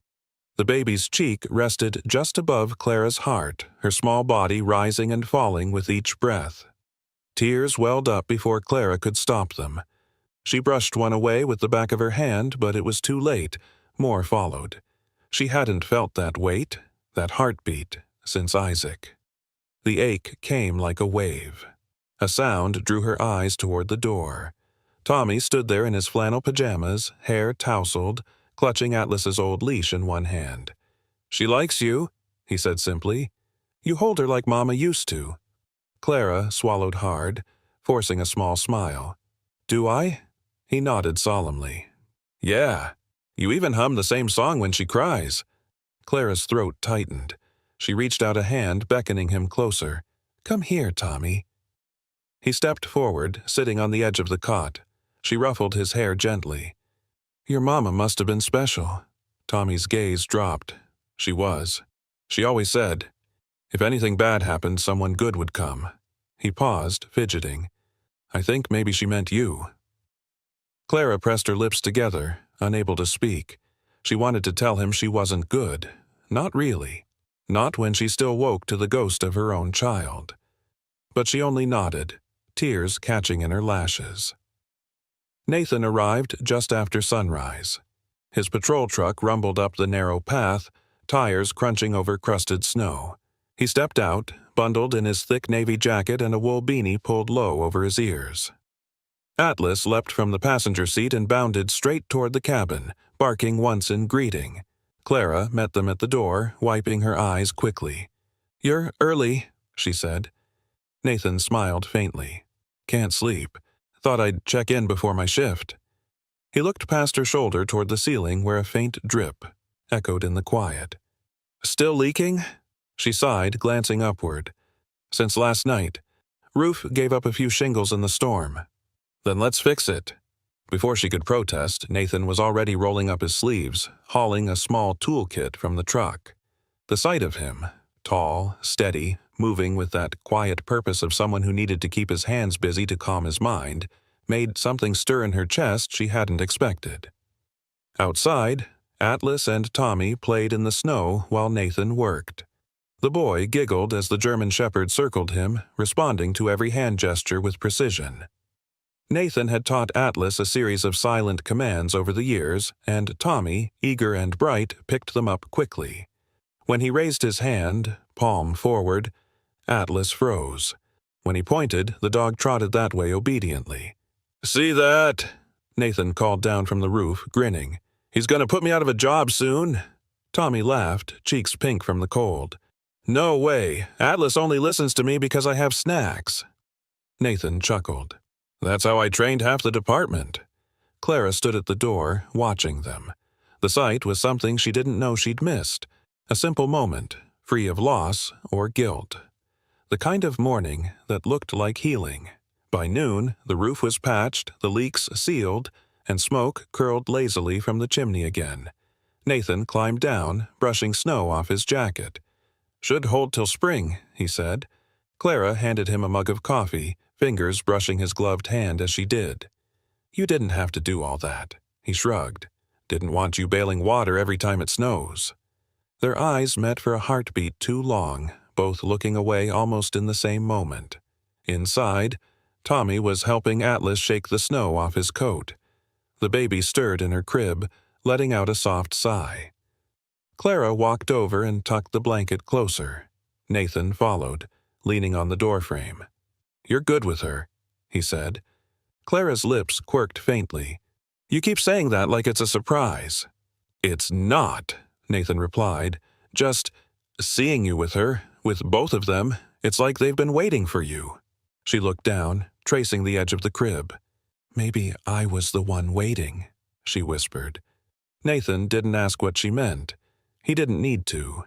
Speaker 1: The baby's cheek rested just above Clara's heart, her small body rising and falling with each breath. Tears welled up before Clara could stop them. She brushed one away with the back of her hand, but it was too late. More followed. She hadn't felt that weight, that heartbeat, since Isaac. The ache came like a wave. A sound drew her eyes toward the door. Tommy stood there in his flannel pajamas, hair tousled, clutching Atlas's old leash in one hand. "She likes you," he said simply. "You hold her like Mama used to." Clara swallowed hard, forcing a small smile. "Do I?" He nodded solemnly. "Yeah. You even hum the same song when she cries." Clara's throat tightened. She reached out a hand, beckoning him closer. "Come here, Tommy." He stepped forward, sitting on the edge of the cot. She ruffled his hair gently. "Your mama must have been special." Tommy's gaze dropped. She was. She always said, if anything bad happened, someone good would come. He paused, fidgeting. "I think maybe she meant you." Clara pressed her lips together, unable to speak. She wanted to tell him she wasn't good. Not really. Not when she still woke to the ghost of her own child. But she only nodded, tears catching in her lashes. Nathan arrived just after sunrise. His patrol truck rumbled up the narrow path, tires crunching over crusted snow. He stepped out, bundled in his thick navy jacket and a wool beanie pulled low over his ears. Atlas leapt from the passenger seat and bounded straight toward the cabin, barking once in greeting. Clara met them at the door, wiping her eyes quickly. "You're early," she said. Nathan smiled faintly. "Can't sleep. Thought I'd check in before my shift." He looked past her shoulder toward the ceiling where a faint drip echoed in the quiet. "Still leaking?" She sighed, glancing upward. "Since last night. Roof gave up a few shingles in the storm." "Then let's fix it." Before she could protest, Nathan was already rolling up his sleeves, hauling a small toolkit from the truck. The sight of him, tall, steady, moving with that quiet purpose of someone who needed to keep his hands busy to calm his mind, made something stir in her chest she hadn't expected. Outside, Atlas and Tommy played in the snow while Nathan worked. The boy giggled as the German shepherd circled him, responding to every hand gesture with precision. Nathan had taught Atlas a series of silent commands over the years, and Tommy, eager and bright, picked them up quickly. When he raised his hand, palm forward, Atlas froze. When he pointed, the dog trotted that way obediently. "See that?" Nathan called down from the roof, grinning. "He's going to put me out of a job soon." Tommy laughed, cheeks pink from the cold. "No way. Atlas only listens to me because I have snacks." Nathan chuckled. "That's how I trained half the department." Clara stood at the door, watching them. The sight was something she didn't know she'd missed. A simple moment, free of loss or guilt. The kind of morning that looked like healing. By noon, the roof was patched, the leaks sealed, and smoke curled lazily from the chimney again. Nathan climbed down, brushing snow off his jacket. "Should hold till spring," he said. Clara handed him a mug of coffee, fingers brushing his gloved hand as she did. "You didn't have to do all that," he shrugged. "Didn't want you bailing water every time it snows." Their eyes met for a heartbeat too long, both looking away almost in the same moment. Inside, Tommy was helping Atlas shake the snow off his coat. The baby stirred in her crib, letting out a soft sigh. Clara walked over and tucked the blanket closer. Nathan followed, leaning on the doorframe. "You're good with her," he said. Clara's lips quirked faintly. "You keep saying that like it's a surprise." "It's not," Nathan replied. "Just seeing you with her, with both of them, it's like they've been waiting for you." She looked down, tracing the edge of the crib. "Maybe I was the one waiting," she whispered. Nathan didn't ask what she meant. He didn't need to.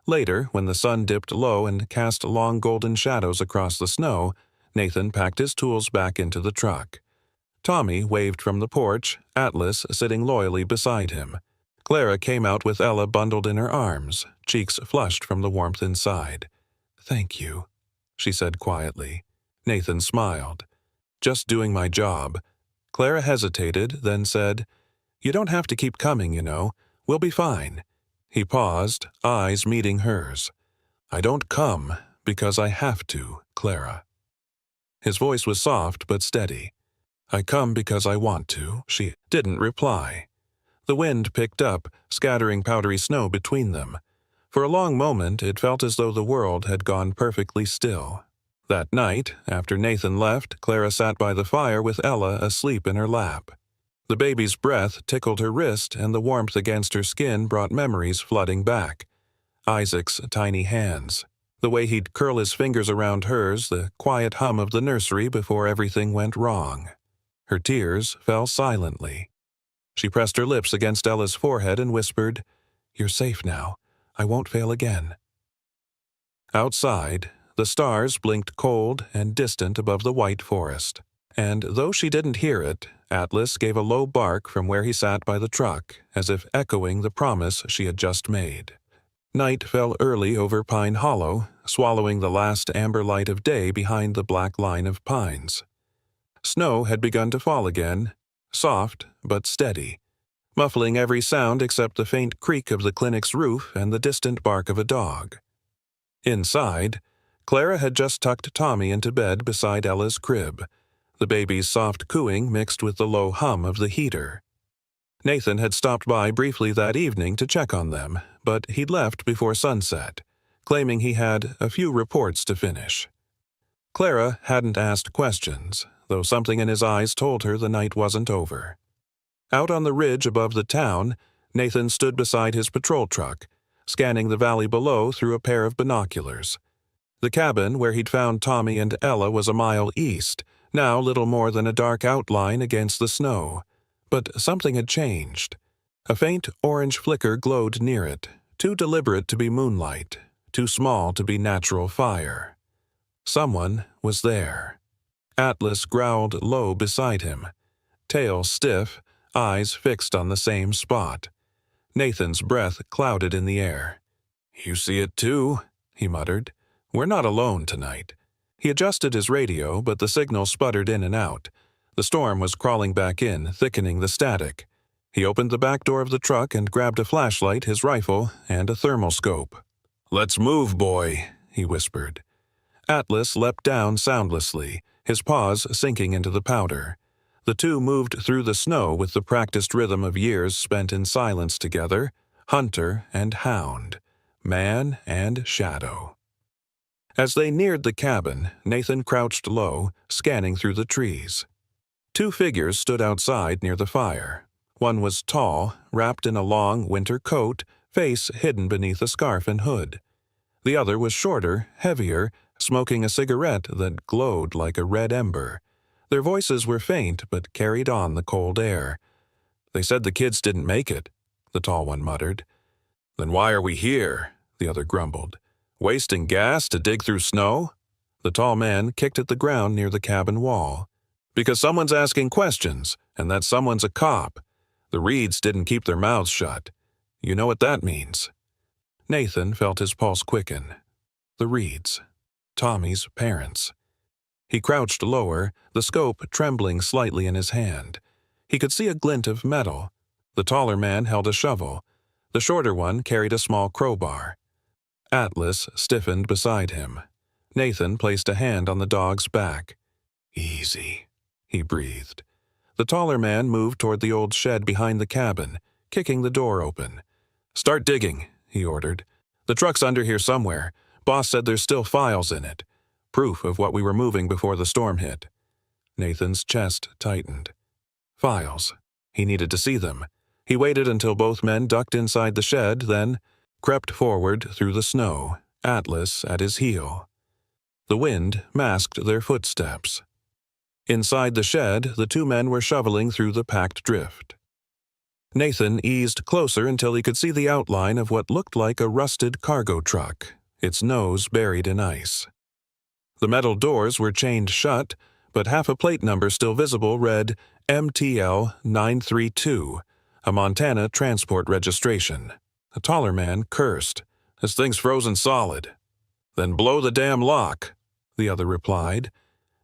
Speaker 1: Later, when the sun dipped low and cast long golden shadows across the snow, Nathan packed his tools back into the truck. Tommy waved from the porch, Atlas sitting loyally beside him. Clara came out with Ella bundled in her arms, cheeks flushed from the warmth inside. "Thank you," she said quietly. Nathan smiled. "Just doing my job." Clara hesitated, then said, "You don't have to keep coming, you know. We'll be fine." He paused, eyes meeting hers. "I don't come because I have to, Clara." His voice was soft but steady. "I come because I want to." She didn't reply. The wind picked up, scattering powdery snow between them. For a long moment, it felt as though the world had gone perfectly still. That night, after Nathan left, Clara sat by the fire with Ella asleep in her lap. The baby's breath tickled her wrist, and the warmth against her skin brought memories flooding back. Isaac's tiny hands, the way he'd curl his fingers around hers, the quiet hum of the nursery before everything went wrong. Her tears fell silently. She pressed her lips against Ella's forehead and whispered, "You're safe now. I won't fail again." Outside, the stars blinked cold and distant above the white forest. And though she didn't hear it, Atlas gave a low bark from where he sat by the truck, as if echoing the promise she had just made. Night fell early over Pine Hollow, swallowing the last amber light of day behind the black line of pines. Snow had begun to fall again, soft but steady, muffling every sound except the faint creak of the clinic's roof and the distant bark of a dog. Inside, Clara had just tucked Tommy into bed beside Ella's crib, the baby's soft cooing mixed with the low hum of the heater. Nathan had stopped by briefly that evening to check on them, but he'd left before sunset, claiming he had a few reports to finish. Clara hadn't asked questions, though something in his eyes told her the night wasn't over. Out on the ridge above the town, Nathan stood beside his patrol truck, scanning the valley below through a pair of binoculars. The cabin where he'd found Tommy and Ella was a mile east, now little more than a dark outline against the snow. But something had changed. A faint orange flicker glowed near it, too deliberate to be moonlight, too small to be natural fire. Someone was there. Atlas growled low beside him, tail stiff, eyes fixed on the same spot. Nathan's breath clouded in the air. "You see it too," he muttered. "We're not alone tonight." He adjusted his radio, but the signal sputtered in and out. The storm was crawling back in, thickening the static. He opened the back door of the truck and grabbed a flashlight, his rifle, and a thermal scope. "Let's move, boy," he whispered. Atlas leapt down soundlessly, his paws sinking into the powder. The two moved through the snow with the practiced rhythm of years spent in silence together, hunter and hound, man and shadow. As they neared the cabin, Nathan crouched low, scanning through the trees. Two figures stood outside near the fire. One was tall, wrapped in a long winter coat, face hidden beneath a scarf and hood. The other was shorter, heavier, smoking a cigarette that glowed like a red ember. Their voices were faint but carried on the cold air. "They said the kids didn't make it," the tall one muttered. "Then why are we here?" the other grumbled. "Wasting gas to dig through snow?" The tall man kicked at the ground near the cabin wall. "Because someone's asking questions, and that someone's a cop. The Reeds didn't keep their mouths shut. You know what that means." Nathan felt his pulse quicken. The Reeds. Tommy's parents. He crouched lower, the scope trembling slightly in his hand. He could see a glint of metal. The taller man held a shovel. The shorter one carried a small crowbar. Atlas stiffened beside him. Nathan placed a hand on the dog's back. "Easy," he breathed. The taller man moved toward the old shed behind the cabin, kicking the door open. "Start digging," he ordered. "The truck's under here somewhere. Boss said there's still files in it. Proof of what we were moving before the storm hit." Nathan's chest tightened. Files. He needed to see them. He waited until both men ducked inside the shed, then crept forward through the snow, Atlas at his heel. The wind masked their footsteps. Inside the shed, the two men were shoveling through the packed drift. Nathan eased closer until he could see the outline of what looked like a rusted cargo truck, its nose buried in ice. The metal doors were chained shut, but half a plate number still visible read MTL 932, a Montana transport registration. The taller man cursed. "This thing's frozen solid." "Then blow the damn lock," the other replied.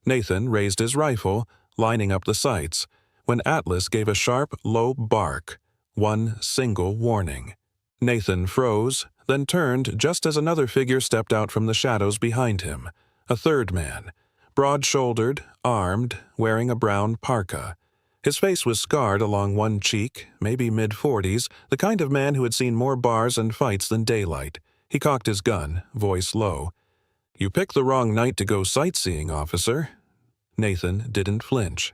Speaker 1: Nathan raised his rifle, lining up the sights, when Atlas gave a sharp, low bark, one single warning. Nathan froze, then turned just as another figure stepped out from the shadows behind him, a third man, broad-shouldered, armed, wearing a brown parka. His face was scarred along one cheek, maybe mid-40s, the kind of man who had seen more bars and fights than daylight. He cocked his gun, voice low. "You picked the wrong night to go sightseeing, officer." Nathan didn't flinch.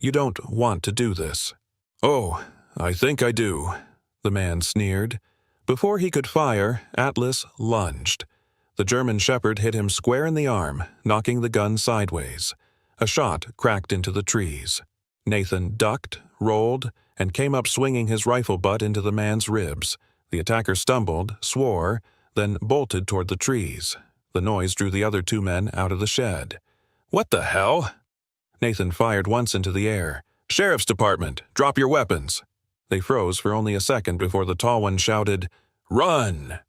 Speaker 1: "You don't want to do this." "Oh, I think I do," the man sneered. Before he could fire, Atlas lunged. The German shepherd hit him square in the arm, knocking the gun sideways. A shot cracked into the trees. Nathan ducked, rolled, and came up swinging his rifle butt into the man's ribs. The attacker stumbled, swore, then bolted toward the trees. The noise drew the other two men out of the shed. "What the hell?" Nathan fired once into the air. "Sheriff's Department, drop your weapons." They froze for only a second before the tall one shouted, "Run!"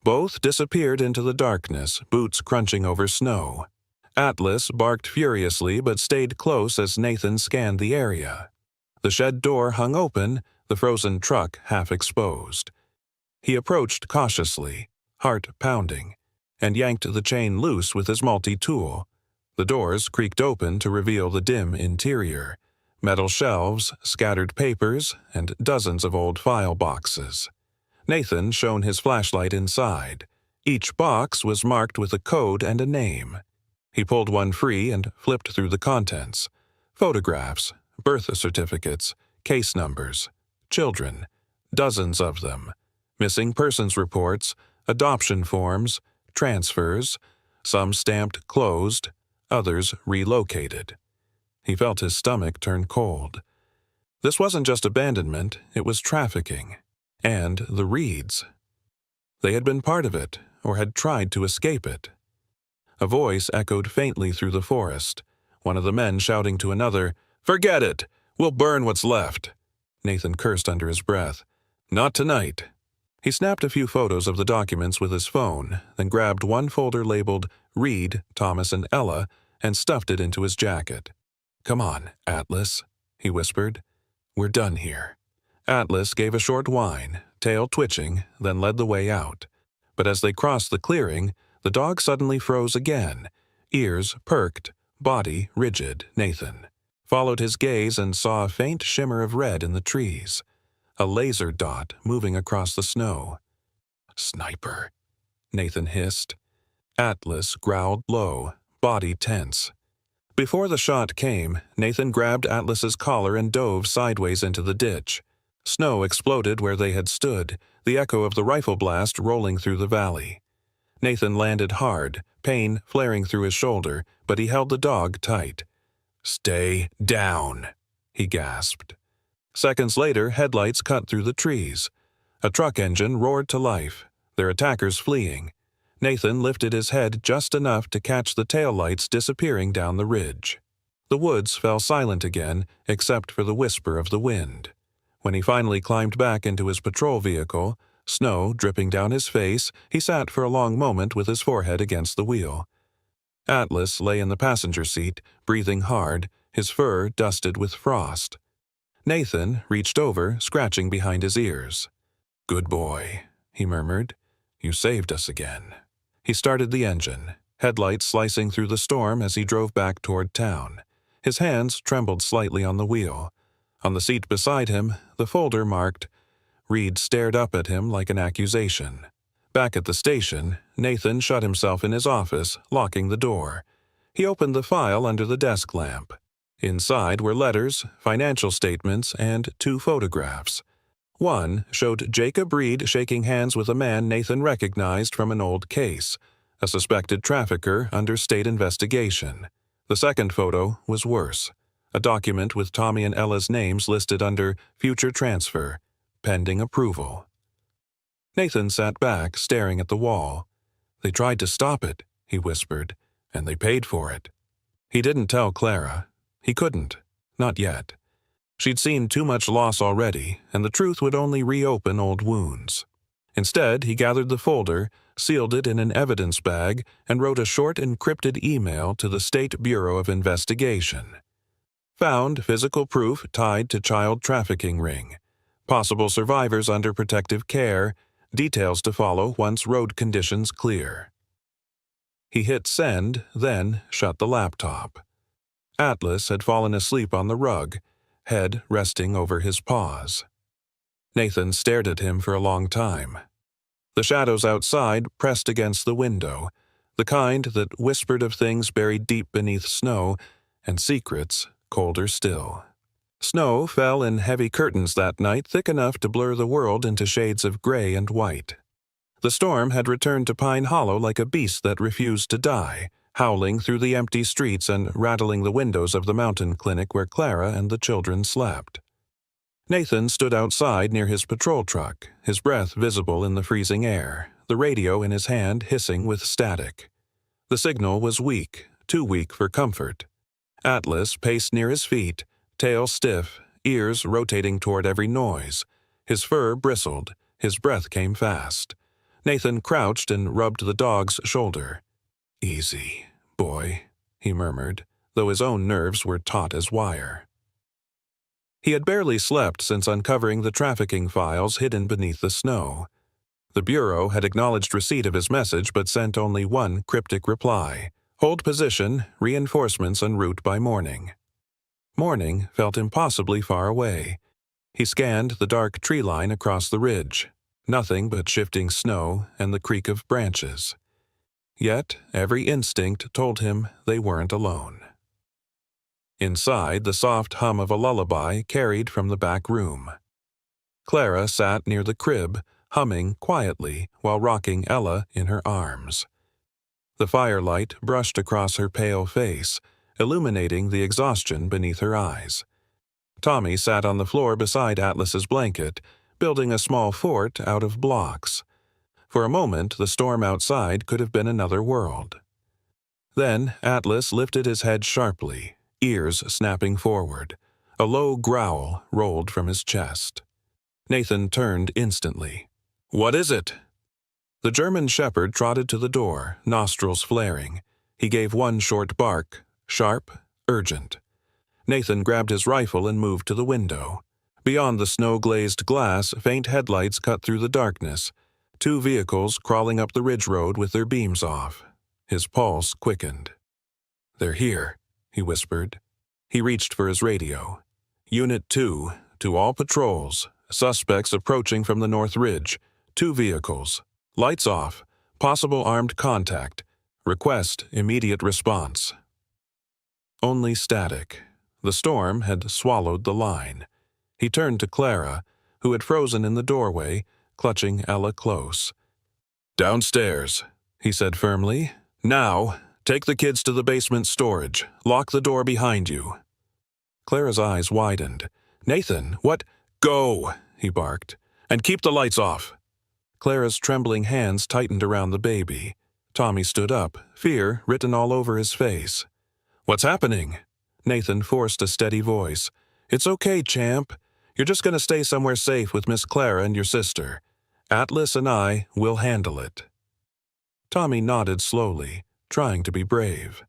Speaker 1: Both disappeared into the darkness, boots crunching over snow. Atlas barked furiously but stayed close as Nathan scanned the area. The shed door hung open, the frozen truck half exposed. He approached cautiously, heart pounding, and yanked the chain loose with his multi-tool. The doors creaked open to reveal the dim interior. Metal shelves, scattered papers, and dozens of old file boxes. Nathan shone his flashlight inside. Each box was marked with a code and a name. He pulled one free and flipped through the contents. Photographs, birth certificates, case numbers, children, dozens of them, missing persons reports, adoption forms, transfers, some stamped closed, others relocated. He felt his stomach turn cold. This wasn't just abandonment, it was trafficking. And the Reeds. They had been part of it, or had tried to escape it. A voice echoed faintly through the forest, one of the men shouting to another, "Forget it! We'll burn what's left!" Nathan cursed under his breath. "Not tonight." He snapped a few photos of the documents with his phone, then grabbed one folder labeled Reed, Thomas, and Ella, and stuffed it into his jacket. "Come on, Atlas," he whispered. "We're done here." Atlas gave a short whine, tail twitching, then led the way out. But as they crossed the clearing, the dog suddenly froze again, ears perked, body rigid. Nathan followed his gaze and saw a faint shimmer of red in the trees, a laser dot moving across the snow. "Sniper," Nathan hissed. Atlas growled low, body tense. Before the shot came, Nathan grabbed Atlas's collar and dove sideways into the ditch. Snow exploded where they had stood, the echo of the rifle blast rolling through the valley. Nathan landed hard, pain flaring through his shoulder, but he held the dog tight. "Stay down," he gasped. Seconds later, headlights cut through the trees. A truck engine roared to life, their attackers fleeing. Nathan lifted his head just enough to catch the taillights disappearing down the ridge. The woods fell silent again, except for the whisper of the wind. When he finally climbed back into his patrol vehicle, snow dripping down his face, he sat for a long moment with his forehead against the wheel. Atlas lay in the passenger seat, breathing hard, his fur dusted with frost. Nathan reached over, scratching behind his ears. "Good boy," he murmured. "You saved us again." He started the engine, headlights slicing through the storm as he drove back toward town. His hands trembled slightly on the wheel. On the seat beside him, the folder marked, Reed stared up at him like an accusation. Back at the station, Nathan shut himself in his office, locking the door. He opened the file under the desk lamp. Inside were letters, financial statements, and 2 photographs. One showed Jacob Reed shaking hands with a man Nathan recognized from an old case, a suspected trafficker under state investigation. The second photo was worse, a document with Tommy and Ella's names listed under future transfer, pending approval. Nathan sat back, staring at the wall. "They tried to stop it," he whispered, "and they paid for it." He didn't tell Clara. He couldn't. Not yet. She'd seen too much loss already, and the truth would only reopen old wounds. Instead, he gathered the folder, sealed it in an evidence bag, and wrote a short encrypted email to the State Bureau of Investigation. Found physical proof tied to child trafficking ring. Possible survivors under protective care. Details to follow once road conditions clear. He hit send, then shut the laptop. Atlas had fallen asleep on the rug, head resting over his paws. Nathan stared at him for a long time. The shadows outside pressed against the window, the kind that whispered of things buried deep beneath snow, and secrets colder still. Snow fell in heavy curtains that night, thick enough to blur the world into shades of gray and white. The storm had returned to Pine Hollow like a beast that refused to die, howling through the empty streets and rattling the windows of the mountain clinic where Clara and the children slept. Nathan stood outside near his patrol truck, his breath visible in the freezing air, the radio in his hand hissing with static. The signal was weak, too weak for comfort. Atlas paced near his feet, tail stiff, ears rotating toward every noise. His fur bristled, his breath came fast. Nathan crouched and rubbed the dog's shoulder. "Easy, boy," he murmured, though his own nerves were taut as wire. He had barely slept since uncovering the trafficking files hidden beneath the snow. The Bureau had acknowledged receipt of his message but sent only one cryptic reply. Hold position, reinforcements en route by morning. Morning felt impossibly far away. He scanned the dark tree line across the ridge. Nothing but shifting snow and the creak of branches. Yet every instinct told him they weren't alone. Inside, the soft hum of a lullaby carried from the back room. Clara sat near the crib, humming quietly while rocking Ella in her arms. The firelight brushed across her pale face, illuminating the exhaustion beneath her eyes. Tommy sat on the floor beside Atlas's blanket, building a small fort out of blocks. For a moment, the storm outside could have been another world. Then Atlas lifted his head sharply, ears snapping forward. A low growl rolled from his chest. Nathan turned instantly. "What is it?" The German shepherd trotted to the door, nostrils flaring. He gave one short bark, sharp, urgent. Nathan grabbed his rifle and moved to the window. Beyond the snow-glazed glass, faint headlights cut through the darkness. 2 vehicles crawling up the ridge road with their beams off. His pulse quickened. "They're here," he whispered. He reached for his radio. "Unit 2, to all patrols. Suspects approaching from the North Ridge. 2 vehicles. Lights off. Possible armed contact. Request immediate response. Only static. The storm had swallowed the line. He turned to Clara, who had frozen in the doorway, clutching Ella close. "Downstairs," he said firmly. "Now, take the kids to the basement storage. Lock the door behind you." Clara's eyes widened. "Nathan, what—" "Go," he barked. "And keep the lights off." Clara's trembling hands tightened around the baby. Tommy stood up, fear written all over his face. "What's happening?" Nathan forced a steady voice. "It's okay, champ. You're just going to stay somewhere safe with Miss Clara and your sister. Atlas and I will handle it." Tommy nodded slowly, trying to be brave.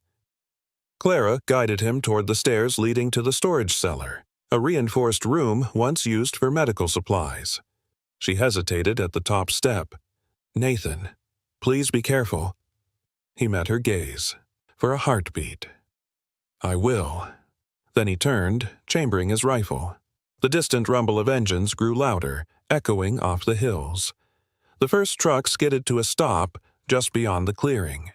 Speaker 1: Clara guided him toward the stairs leading to the storage cellar, a reinforced room once used for medical supplies. She hesitated at the top step. "Nathan, please be careful." He met her gaze. For a heartbeat. "I will." Then he turned, chambering his rifle. The distant rumble of engines grew louder, echoing off the hills. The first truck skidded to a stop just beyond the clearing.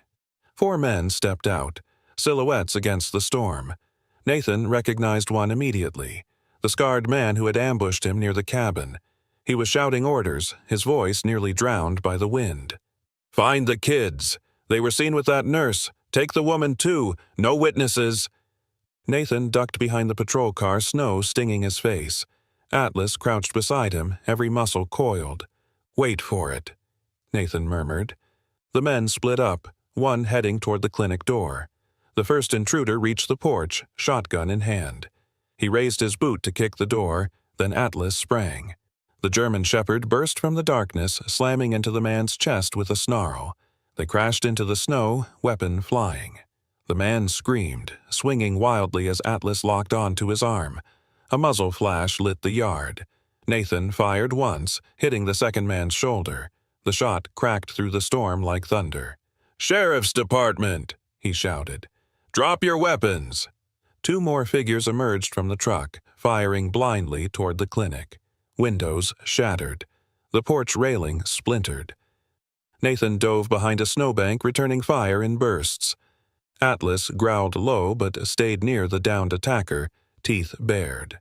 Speaker 1: 4 men stepped out, silhouettes against the storm. Nathan recognized one immediately, the scarred man who had ambushed him near the cabin. He was shouting orders, his voice nearly drowned by the wind. "Find the kids! They were seen with that nurse. Take the woman, too. No witnesses." Nathan ducked behind the patrol car, snow stinging his face. Atlas crouched beside him, every muscle coiled. "Wait for it," Nathan murmured. The men split up, one heading toward the clinic door. The first intruder reached the porch, shotgun in hand. He raised his boot to kick the door, then Atlas sprang. The German shepherd burst from the darkness, slamming into the man's chest with a snarl. They crashed into the snow, weapon flying. The man screamed, swinging wildly as Atlas locked onto his arm. A muzzle flash lit the yard. Nathan fired once, hitting the second man's shoulder. The shot cracked through the storm like thunder. "Sheriff's Department!" he shouted. "Drop your weapons!" 2 more figures emerged from the truck, firing blindly toward the clinic. Windows shattered. The porch railing splintered. Nathan dove behind a snowbank, returning fire in bursts. Atlas growled low but stayed near the downed attacker, teeth bared.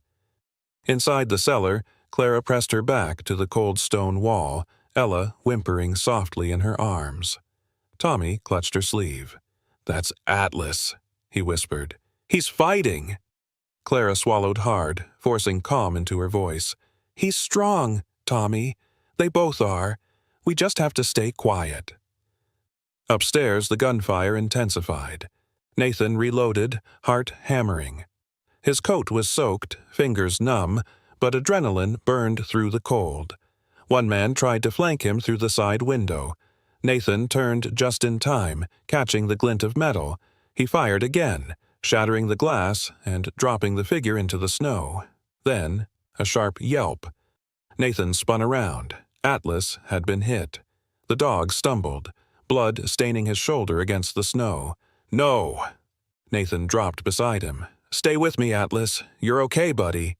Speaker 1: Inside the cellar, Clara pressed her back to the cold stone wall, Ella whimpering softly in her arms. Tommy clutched her sleeve. "That's Atlas," he whispered. "He's fighting!" Clara swallowed hard, forcing calm into her voice. "He's strong, Tommy. They both are. We just have to stay quiet." Upstairs, the gunfire intensified. Nathan reloaded, heart hammering. His coat was soaked, fingers numb, but adrenaline burned through the cold. One man tried to flank him through the side window. Nathan turned just in time, catching the glint of metal. He fired again, shattering the glass and dropping the figure into the snow. Then, a sharp yelp. Nathan spun around. Atlas had been hit. The dog stumbled, blood staining his shoulder against the snow. "No!" Nathan dropped beside him. "Stay with me, Atlas. You're okay, buddy."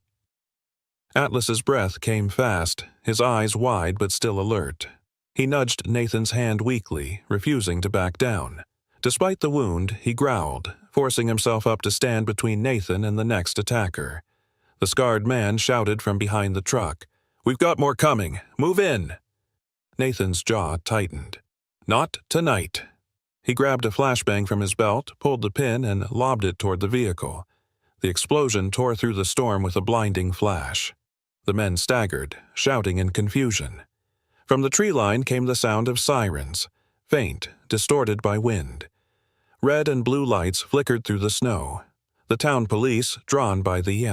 Speaker 1: Atlas's breath came fast, his eyes wide but still alert. He nudged Nathan's hand weakly, refusing to back down. Despite the wound, he growled, forcing himself up to stand between Nathan and the next attacker. The scarred man shouted from behind the truck. "We've got more coming. Move in!" Nathan's jaw tightened. "Not tonight." He grabbed a flashbang from his belt, pulled the pin, and lobbed it toward the vehicle. The explosion tore through the storm with a blinding flash. The men staggered, shouting in confusion. From the tree line came the sound of sirens, faint, distorted by wind. Red and blue lights flickered through the snow. The town police, drawn by the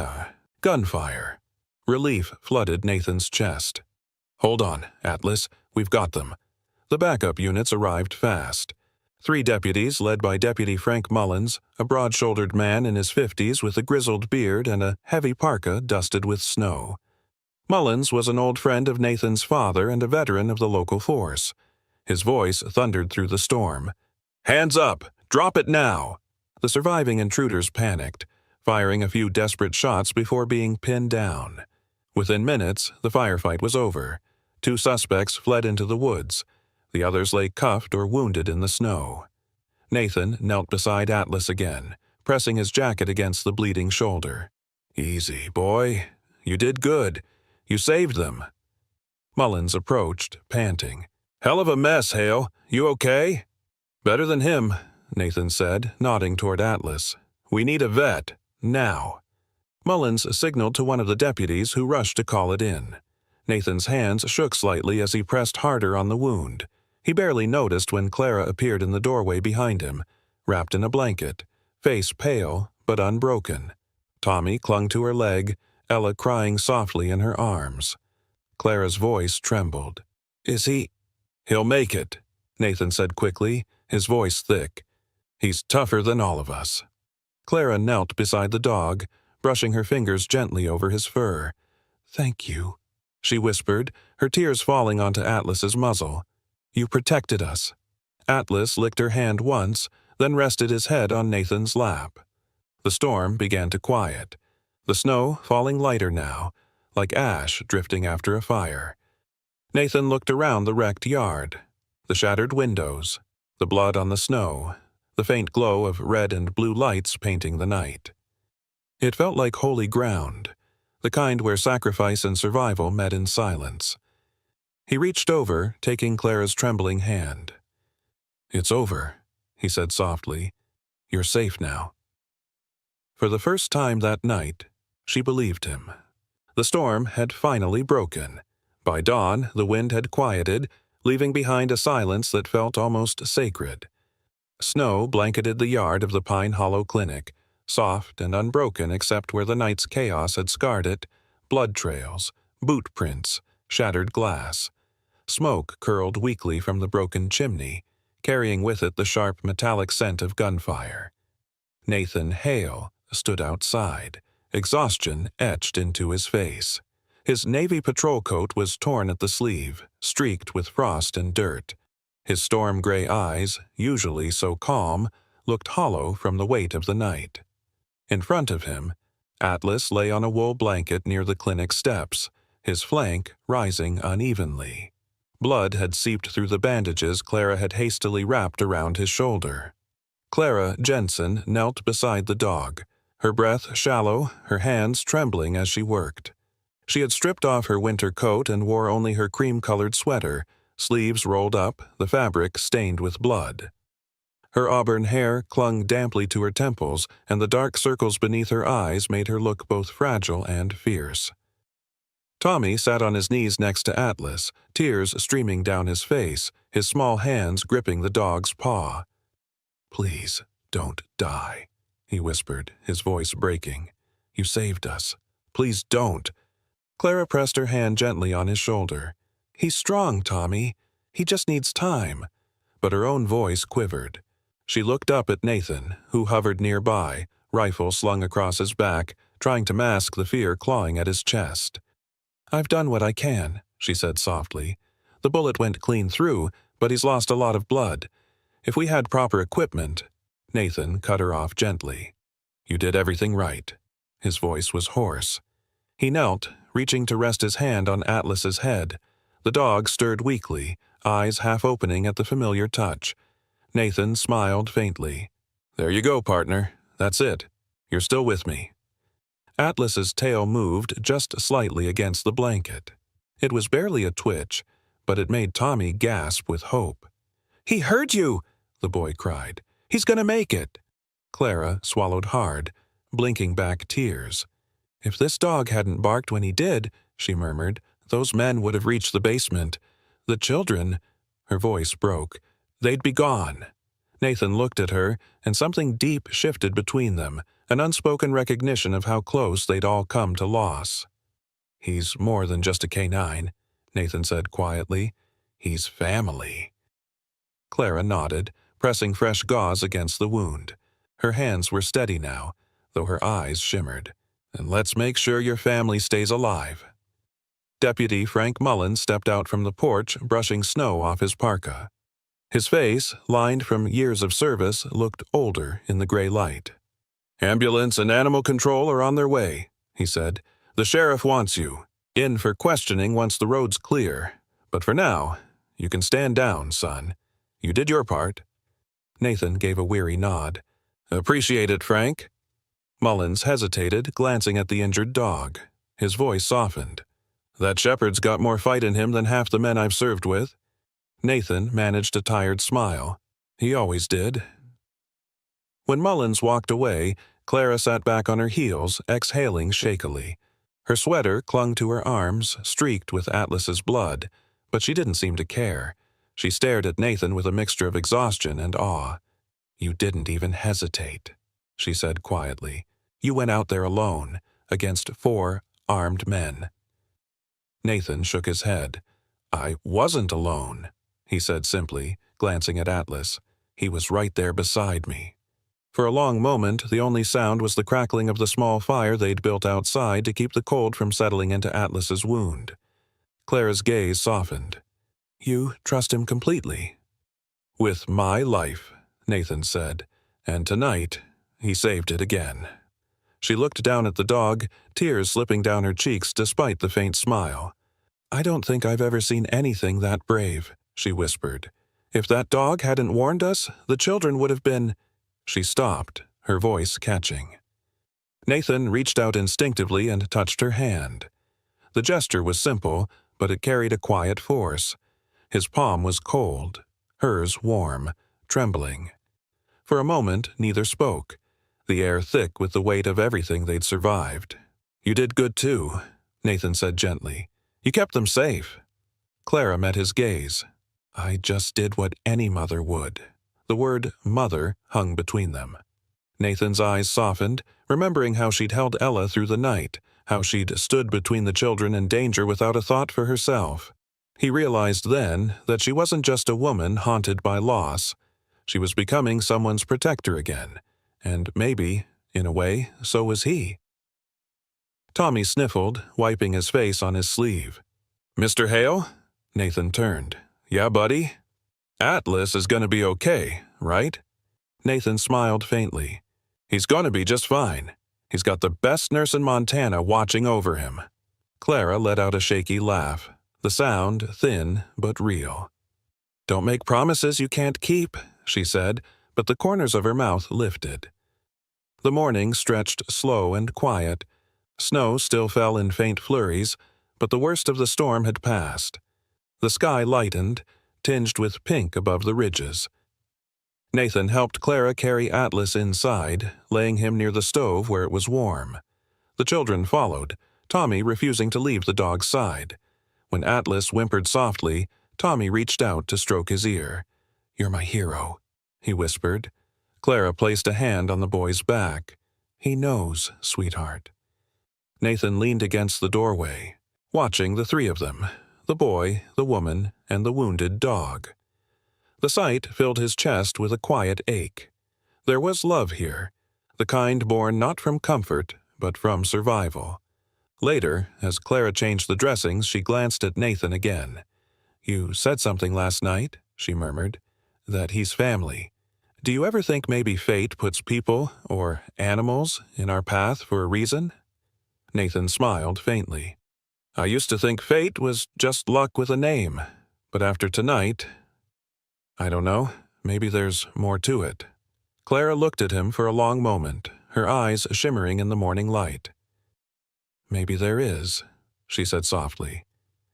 Speaker 1: gunfire. Relief flooded Nathan's chest. "Hold on, Atlas. We've got them." The backup units arrived fast. 3 deputies, led by Deputy Frank Mullins, a broad-shouldered man in his 50s with a grizzled beard and a heavy parka dusted with snow. Mullins was an old friend of Nathan's father and a veteran of the local force. His voice thundered through the storm. "Hands up! Drop it now!" The surviving intruders panicked, firing a few desperate shots before being pinned down. Within minutes, the firefight was over. 2 suspects fled into the woods. The others lay cuffed or wounded in the snow. Nathan knelt beside Atlas again, pressing his jacket against the bleeding shoulder. "Easy, boy. You did good. You saved them." Mullins approached, panting. "Hell of a mess, Hale. You okay?" "Better than him," Nathan said, nodding toward Atlas. "We need a vet. Now." Mullins signaled to one of the deputies who rushed to call it in. Nathan's hands shook slightly as he pressed harder on the wound. He barely noticed when Clara appeared in the doorway behind him, wrapped in a blanket, face pale but unbroken. Tommy clung to her leg, Ella crying softly in her arms. Clara's voice trembled. "Is he—" "He'll make it," Nathan said quickly, his voice thick. "He's tougher than all of us." Clara knelt beside the dog, brushing her fingers gently over his fur. "Thank you," she whispered, her tears falling onto Atlas's muzzle. "You protected us." Atlas licked her hand once, then rested his head on Nathan's lap. The storm began to quiet, the snow falling lighter now, like ash drifting after a fire. Nathan looked around the wrecked yard, the shattered windows, the blood on the snow, the faint glow of red and blue lights painting the night. It felt like holy ground, the kind where sacrifice and survival met in silence. He reached over, taking Clara's trembling hand. "It's over," he said softly. "You're safe now." For the first time that night, she believed him. The storm had finally broken. By dawn, the wind had quieted, leaving behind a silence that felt almost sacred. Snow blanketed the yard of the Pine Hollow Clinic, soft and unbroken except where the night's chaos had scarred it, blood trails, boot prints, shattered glass. Smoke curled weakly from the broken chimney, carrying with it the sharp metallic scent of gunfire. Nathan Hale stood outside, exhaustion etched into his face. His Navy patrol coat was torn at the sleeve, streaked with frost and dirt. His storm-gray eyes, usually so calm, looked hollow from the weight of the night. In front of him, Atlas lay on a wool blanket near the clinic steps, his flank rising unevenly. Blood had seeped through the bandages Clara had hastily wrapped around his shoulder. Clara Jensen knelt beside the dog, her breath shallow, her hands trembling as she worked. She had stripped off her winter coat and wore only her cream-colored sweater, sleeves rolled up, the fabric stained with blood. Her auburn hair clung damply to her temples, and the dark circles beneath her eyes made her look both fragile and fierce. Tommy sat on his knees next to Atlas, tears streaming down his face, his small hands gripping the dog's paw. "Please, don't die," he whispered, his voice breaking. "You saved us. Please don't." Clara pressed her hand gently on his shoulder. "He's strong, Tommy. He just needs time." But her own voice quivered. She looked up at Nathan, who hovered nearby, rifle slung across his back, trying to mask the fear clawing at his chest. "I've done what I can," she said softly. "The bullet went clean through, but he's lost a lot of blood. If we had proper equipment—" Nathan cut her off gently. "You did everything right." His voice was hoarse. He knelt, reaching to rest his hand on Atlas's head. The dog stirred weakly, eyes half opening at the familiar touch. Nathan smiled faintly. "There you go, partner. That's it. You're still with me." Atlas's tail moved just slightly against the blanket. It was barely a twitch, but it made Tommy gasp with hope. "He heard you!" the boy cried. "He's gonna make it!" Clara swallowed hard, blinking back tears. "If this dog hadn't barked when he did," she murmured, "those men would have reached the basement. The children—" her voice broke. "They'd be gone." Nathan looked at her, and something deep shifted between them, an unspoken recognition of how close they'd all come to loss. "He's more than just a canine," Nathan said quietly. "He's family." Clara nodded, pressing fresh gauze against the wound. Her hands were steady now, though her eyes shimmered. "And let's make sure your family stays alive." Deputy Frank Mullins stepped out from the porch, brushing snow off his parka. His face, lined from years of service, looked older in the gray light. "Ambulance and animal control are on their way," he said. "The sheriff wants you. In for questioning once the road's clear. But for now, you can stand down, son. You did your part." Nathan gave a weary nod. "Appreciate it, Frank." Mullins hesitated, glancing at the injured dog. His voice softened. "That shepherd's got more fight in him than half the men I've served with." Nathan managed a tired smile. "He always did." When Mullins walked away, Clara sat back on her heels, exhaling shakily. Her sweater clung to her arms, streaked with Atlas's blood, but she didn't seem to care. She stared at Nathan with a mixture of exhaustion and awe. "You didn't even hesitate," she said quietly. "You went out there alone, against 4 armed men." Nathan shook his head. "I wasn't alone," he said simply, glancing at Atlas. "He was right there beside me." For a long moment, the only sound was the crackling of the small fire they'd built outside to keep the cold from settling into Atlas's wound. Clara's gaze softened. "You trust him completely?" "With my life," Nathan said, "and tonight he saved it again." She looked down at the dog, tears slipping down her cheeks despite the faint smile. "I don't think I've ever seen anything that brave," she whispered. "If that dog hadn't warned us, the children would have been—" She stopped, her voice catching. Nathan reached out instinctively and touched her hand. The gesture was simple, but it carried a quiet force. His palm was cold, hers warm, trembling. For a moment, neither spoke, the air thick with the weight of everything they'd survived. "You did good too," Nathan said gently. "You kept them safe." Clara met his gaze. "I just did what any mother would." The word mother hung between them. Nathan's eyes softened, remembering how she'd held Ella through the night, how she'd stood between the children and danger without a thought for herself. He realized then that she wasn't just a woman haunted by loss. She was becoming someone's protector again, and maybe, in a way, so was he. Tommy sniffled, wiping his face on his sleeve. "Mr. Hale?" Nathan turned. "Yeah, buddy?" "Atlas is going to be okay, right?" Nathan smiled faintly. "He's going to be just fine. He's got the best nurse in Montana watching over him." Clara let out a shaky laugh, the sound thin but real. "Don't make promises you can't keep," she said, but the corners of her mouth lifted. The morning stretched slow and quiet. Snow still fell in faint flurries, but the worst of the storm had passed. The sky lightened, tinged with pink above the ridges. Nathan helped Clara carry Atlas inside, laying him near the stove where it was warm. The children followed, Tommy refusing to leave the dog's side. When Atlas whimpered softly, Tommy reached out to stroke his ear. "You're my hero," he whispered. Clara placed a hand on the boy's back. "He knows, sweetheart." Nathan leaned against the doorway, watching the 3 of them, the boy, the woman, and the wounded dog. The sight filled his chest with a quiet ache. There was love here, the kind born not from comfort, but from survival. Later, as Clara changed the dressings, she glanced at Nathan again. "You said something last night," she murmured, "that he's family. Do you ever think maybe fate puts people, or animals, in our path for a reason?" Nathan smiled faintly. "I used to think fate was just luck with a name, but after tonight, I don't know, maybe there's more to it." Clara looked at him for a long moment, her eyes shimmering in the morning light. "Maybe there is," she said softly.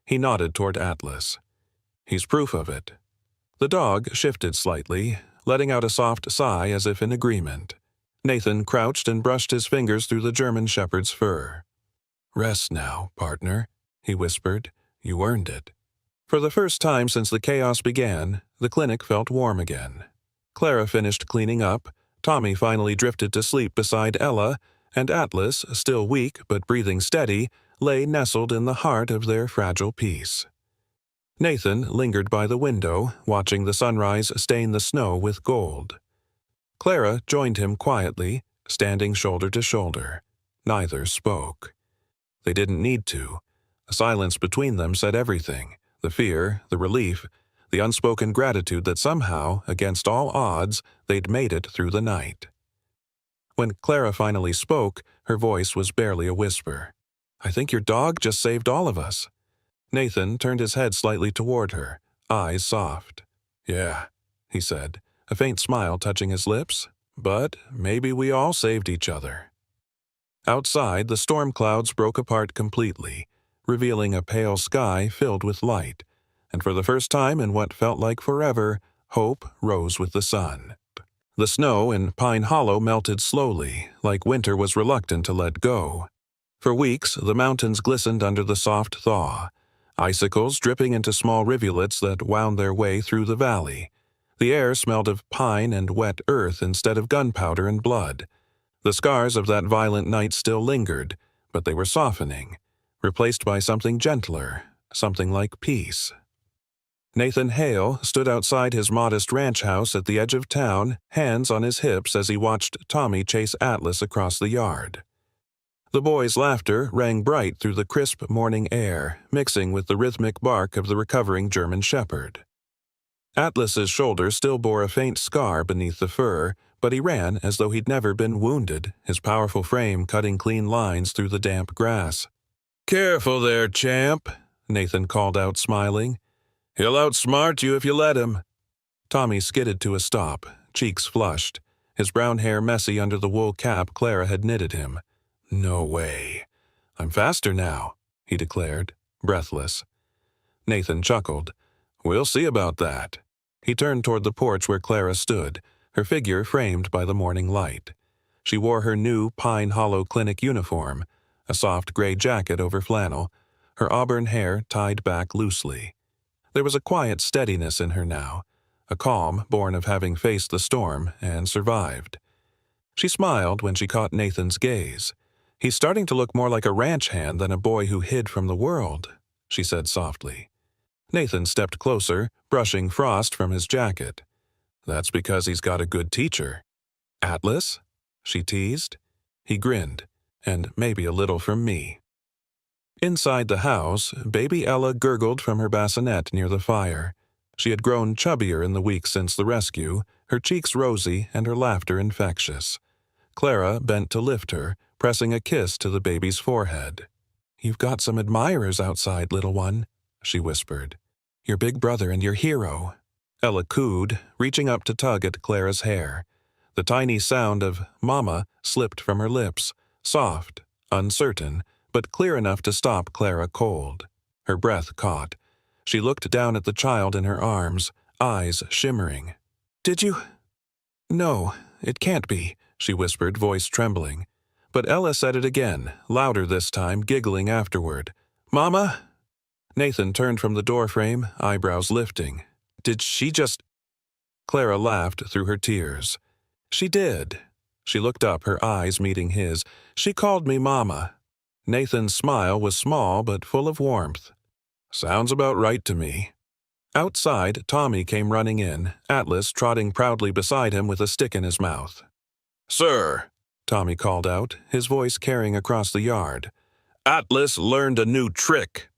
Speaker 1: He nodded toward Atlas. "He's proof of it." The dog shifted slightly, letting out a soft sigh as if in agreement. Nathan crouched and brushed his fingers through the German shepherd's fur. "Rest now, partner," he whispered. "You earned it." For the first time since the chaos began, the clinic felt warm again. Clara finished cleaning up, Tommy finally drifted to sleep beside Ella, and Atlas, still weak but breathing steady, lay nestled in the heart of their fragile peace. Nathan lingered by the window, watching the sunrise stain the snow with gold. Clara joined him quietly, standing shoulder to shoulder. Neither spoke. They didn't need to. A silence between them said everything. The fear, the relief, the unspoken gratitude that somehow, against all odds, they'd made it through the night. When Clara finally spoke, her voice was barely a whisper. "I think your dog just saved all of us." Nathan turned his head slightly toward her, eyes soft. "Yeah," he said, a faint smile touching his lips. But maybe we all saved each other. Outside, the storm clouds broke apart completely, revealing a pale sky filled with light, and for the first time in what felt like forever, hope rose with the sun. The snow in Pine Hollow melted slowly, like winter was reluctant to let go. For weeks, the mountains glistened under the soft thaw, icicles dripping into small rivulets that wound their way through the valley. The air smelled of pine and wet earth instead of gunpowder and blood. The scars of that violent night still lingered, but they were softening, replaced by something gentler, something like peace. Nathan Hale stood outside his modest ranch house at the edge of town, hands on his hips as he watched Tommy chase Atlas across the yard. The boy's laughter rang bright through the crisp morning air, mixing with the rhythmic bark of the recovering German shepherd. Atlas's shoulder still bore a faint scar beneath the fur, but he ran as though he'd never been wounded, his powerful frame cutting clean lines through the damp grass. "Careful there, champ," Nathan called out, smiling. "He'll outsmart you if you let him." Tommy skidded to a stop, cheeks flushed, his brown hair messy under the wool cap Clara had knitted him. "No way. I'm faster now," he declared, breathless. Nathan chuckled. "We'll see about that." He turned toward the porch where Clara stood, her figure framed by the morning light. She wore her new Pine Hollow Clinic uniform, a soft gray jacket over flannel, her auburn hair tied back loosely. There was a quiet steadiness in her now, a calm born of having faced the storm and survived. She smiled when she caught Nathan's gaze. "He's starting to look more like a ranch hand than a boy who hid from the world," she said softly. Nathan stepped closer, brushing frost from his jacket. "That's because he's got a good teacher." "Atlas?" she teased. He grinned, "And maybe a little from me." Inside the house, baby Ella gurgled from her bassinet near the fire. She had grown chubbier in the weeks since the rescue, her cheeks rosy and her laughter infectious. Clara bent to lift her, pressing a kiss to the baby's forehead. "You've got some admirers outside, little one," she whispered. "Your big brother and your hero." Ella cooed, reaching up to tug at Clara's hair. The tiny sound of "Mama" slipped from her lips, soft, uncertain, but clear enough to stop Clara cold. Her breath caught. She looked down at the child in her arms, eyes shimmering. "Did you—" "No, it can't be," she whispered, voice trembling. But Ella said it again, louder this time, giggling afterward. "Mama?" Nathan turned from the doorframe, eyebrows lifting. "Did she just—" Clara laughed through her tears. "She did." She looked up, her eyes meeting his. "She called me Mama." Nathan's smile was small but full of warmth. "Sounds about right to me." Outside, Tommy came running in, Atlas trotting proudly beside him with a stick in his mouth. "Sir," Tommy called out, his voice carrying across the yard. "Atlas learned a new trick."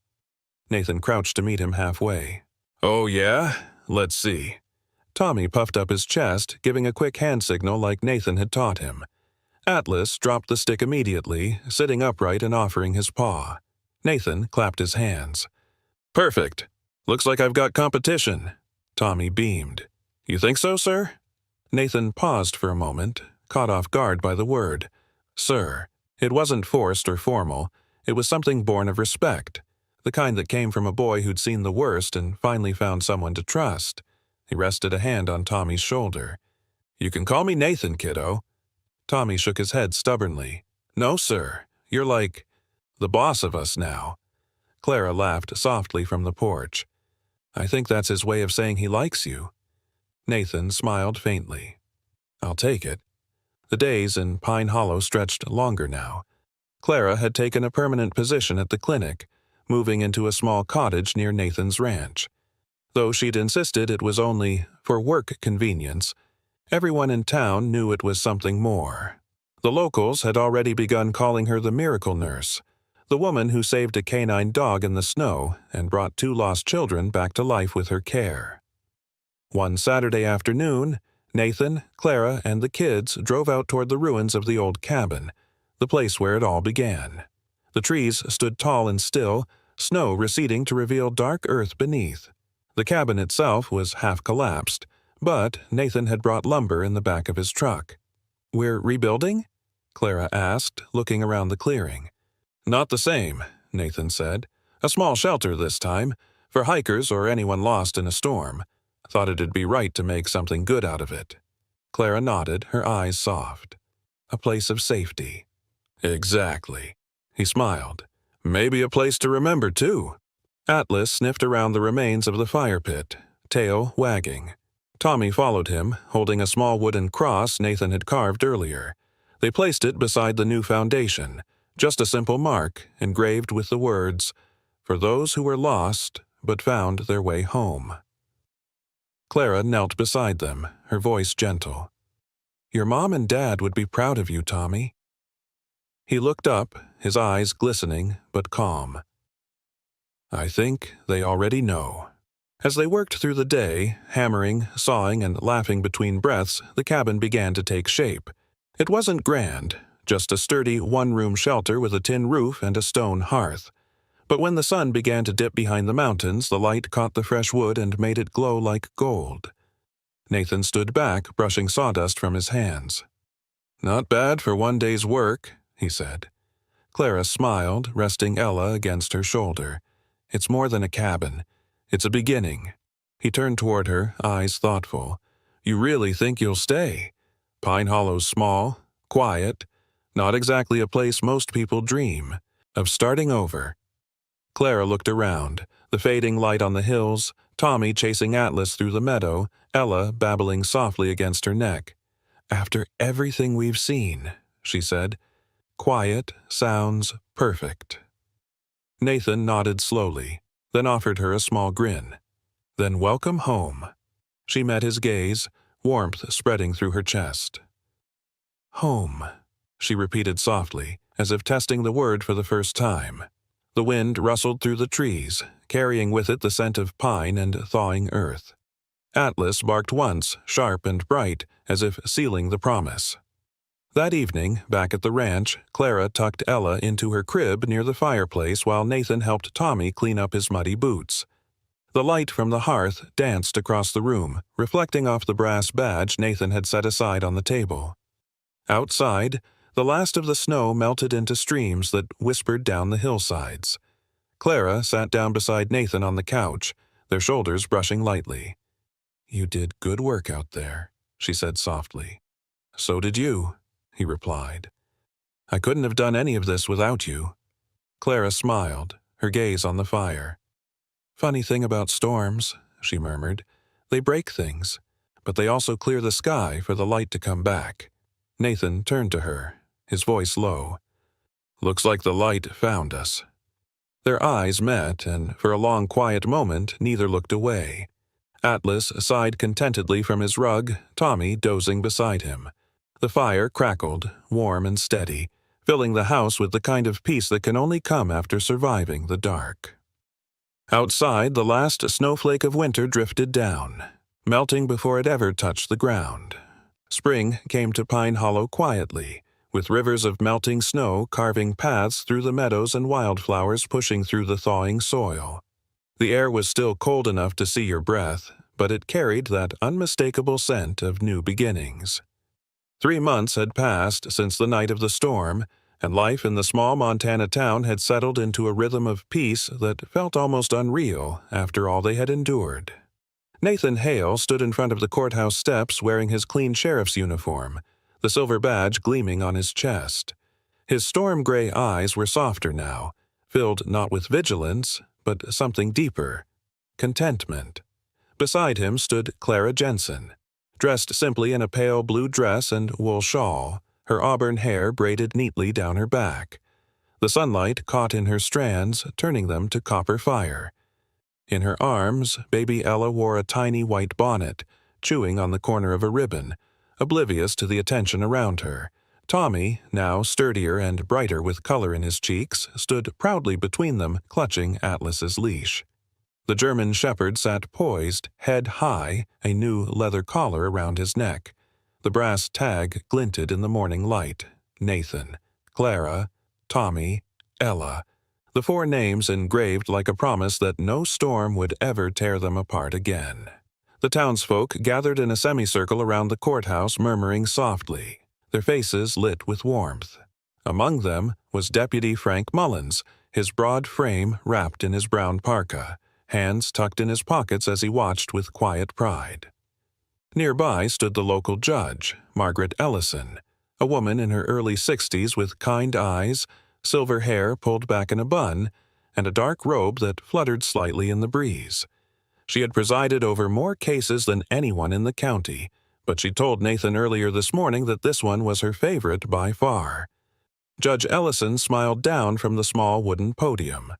Speaker 1: Nathan crouched to meet him halfway. "Oh yeah? Let's see." Tommy puffed up his chest, giving a quick hand signal like Nathan had taught him. Atlas dropped the stick immediately, sitting upright and offering his paw. Nathan clapped his hands. "Perfect. Looks like I've got competition." Tommy beamed. "You think so, sir?" Nathan paused for a moment, caught off guard by the word. "Sir." It wasn't forced or formal. It was something born of respect, the kind that came from a boy who'd seen the worst and finally found someone to trust. He rested a hand on Tommy's shoulder. "You can call me Nathan, kiddo." Tommy shook his head stubbornly. "No, sir. You're like the boss of us now." Clara laughed softly from the porch. "I think that's his way of saying he likes you." Nathan smiled faintly. "I'll take it." The days in Pine Hollow stretched longer now. Clara had taken a permanent position at the clinic, moving into a small cottage near Nathan's ranch. Though she'd insisted it was only for work convenience, everyone in town knew it was something more. The locals had already begun calling her the miracle nurse, the woman who saved a canine dog in the snow and brought 2 lost children back to life with her care. One Saturday afternoon, Nathan, Clara, and the kids drove out toward the ruins of the old cabin, the place where it all began. The trees stood tall and still, snow receding to reveal dark earth beneath. The cabin itself was half collapsed, But Nathan had brought lumber in the back of his truck. "We're rebuilding?" Clara asked, looking around the clearing. "Not the same," Nathan said. "A small shelter this time, for hikers or anyone lost in a storm. Thought it'd be right to make something good out of it." Clara nodded, her eyes soft. "A place of safety." "Exactly." He smiled. "Maybe a place to remember, too." Atlas sniffed around the remains of the fire pit, tail wagging. Tommy followed him, holding a small wooden cross Nathan had carved earlier. They placed it beside the new foundation, just a simple mark engraved with the words, "For those who were lost but found their way home." Clara knelt beside them, her voice gentle. "Your mom and dad would be proud of you, Tommy." He looked up, his eyes glistening but calm. "I think they already know." As they worked through the day, hammering, sawing, and laughing between breaths, the cabin began to take shape. It wasn't grand, just a sturdy one-room shelter with a tin roof and a stone hearth. But when the sun began to dip behind the mountains, the light caught the fresh wood and made it glow like gold. Nathan stood back, brushing sawdust from his hands. "Not bad for one day's work," he said. Clara smiled, resting Ella against her shoulder. "It's more than a cabin. It's a beginning." He turned toward her, eyes thoughtful. "You really think you'll stay? Pine Hollow's small, quiet, not exactly a place most people dream of starting over." Clara looked around, the fading light on the hills, Tommy chasing Atlas through the meadow, Ella babbling softly against her neck. "After everything we've seen," she said. "Quiet sounds perfect." Nathan nodded slowly, then offered her a small grin. "Then welcome home." She met his gaze, warmth spreading through her chest. "Home," she repeated softly, as if testing the word for the first time. The wind rustled through the trees, carrying with it the scent of pine and thawing earth. Atlas barked once, sharp and bright, as if sealing the promise. That evening, back at the ranch, Clara tucked Ella into her crib near the fireplace while Nathan helped Tommy clean up his muddy boots. The light from the hearth danced across the room, reflecting off the brass badge Nathan had set aside on the table. Outside, the last of the snow melted into streams that whispered down the hillsides. Clara sat down beside Nathan on the couch, their shoulders brushing lightly. "You did good work out there," she said softly. "So did you," he replied. "I couldn't have done any of this without you." Clara smiled, her gaze on the fire. "Funny thing about storms," she murmured. "They break things, but they also clear the sky for the light to come back." Nathan turned to her, his voice low. "Looks like the light found us." Their eyes met, and for a long quiet moment neither looked away. Atlas sighed contentedly from his rug, Tommy dozing beside him. The fire crackled, warm and steady, filling the house with the kind of peace that can only come after surviving the dark. Outside, the last snowflake of winter drifted down, melting before it ever touched the ground. Spring came to Pine Hollow quietly, with rivers of melting snow carving paths through the meadows and wildflowers pushing through the thawing soil. The air was still cold enough to see your breath, but it carried that unmistakable scent of new beginnings. 3 months had passed since the night of the storm, and life in the small Montana town had settled into a rhythm of peace that felt almost unreal after all they had endured. Nathan Hale stood in front of the courthouse steps wearing his clean sheriff's uniform, the silver badge gleaming on his chest. His storm-gray eyes were softer now, filled not with vigilance, but something deeper, contentment. Beside him stood Clara Jensen, dressed simply in a pale blue dress and wool shawl, her auburn hair braided neatly down her back. The sunlight caught in her strands, turning them to copper fire. In her arms, baby Ella wore a tiny white bonnet, chewing on the corner of a ribbon, oblivious to the attention around her. Tommy, now sturdier and brighter with color in his cheeks, stood proudly between them, clutching Atlas's leash. The German shepherd sat poised, head high, a new leather collar around his neck. The brass tag glinted in the morning light. Nathan, Clara, Tommy, Ella. The 4 names engraved like a promise that no storm would ever tear them apart again. The townsfolk gathered in a semicircle around the courthouse, murmuring softly, their faces lit with warmth. Among them was Deputy Frank Mullins, his broad frame wrapped in his brown parka, hands tucked in his pockets as he watched with quiet pride. Nearby stood the local judge, Margaret Ellison, a woman in her early 60s with kind eyes, silver hair pulled back in a bun, and a dark robe that fluttered slightly in the breeze. She had presided over more cases than anyone in the county, but she told Nathan earlier this morning that this one was her favorite by far. Judge Ellison smiled down from the small wooden podium.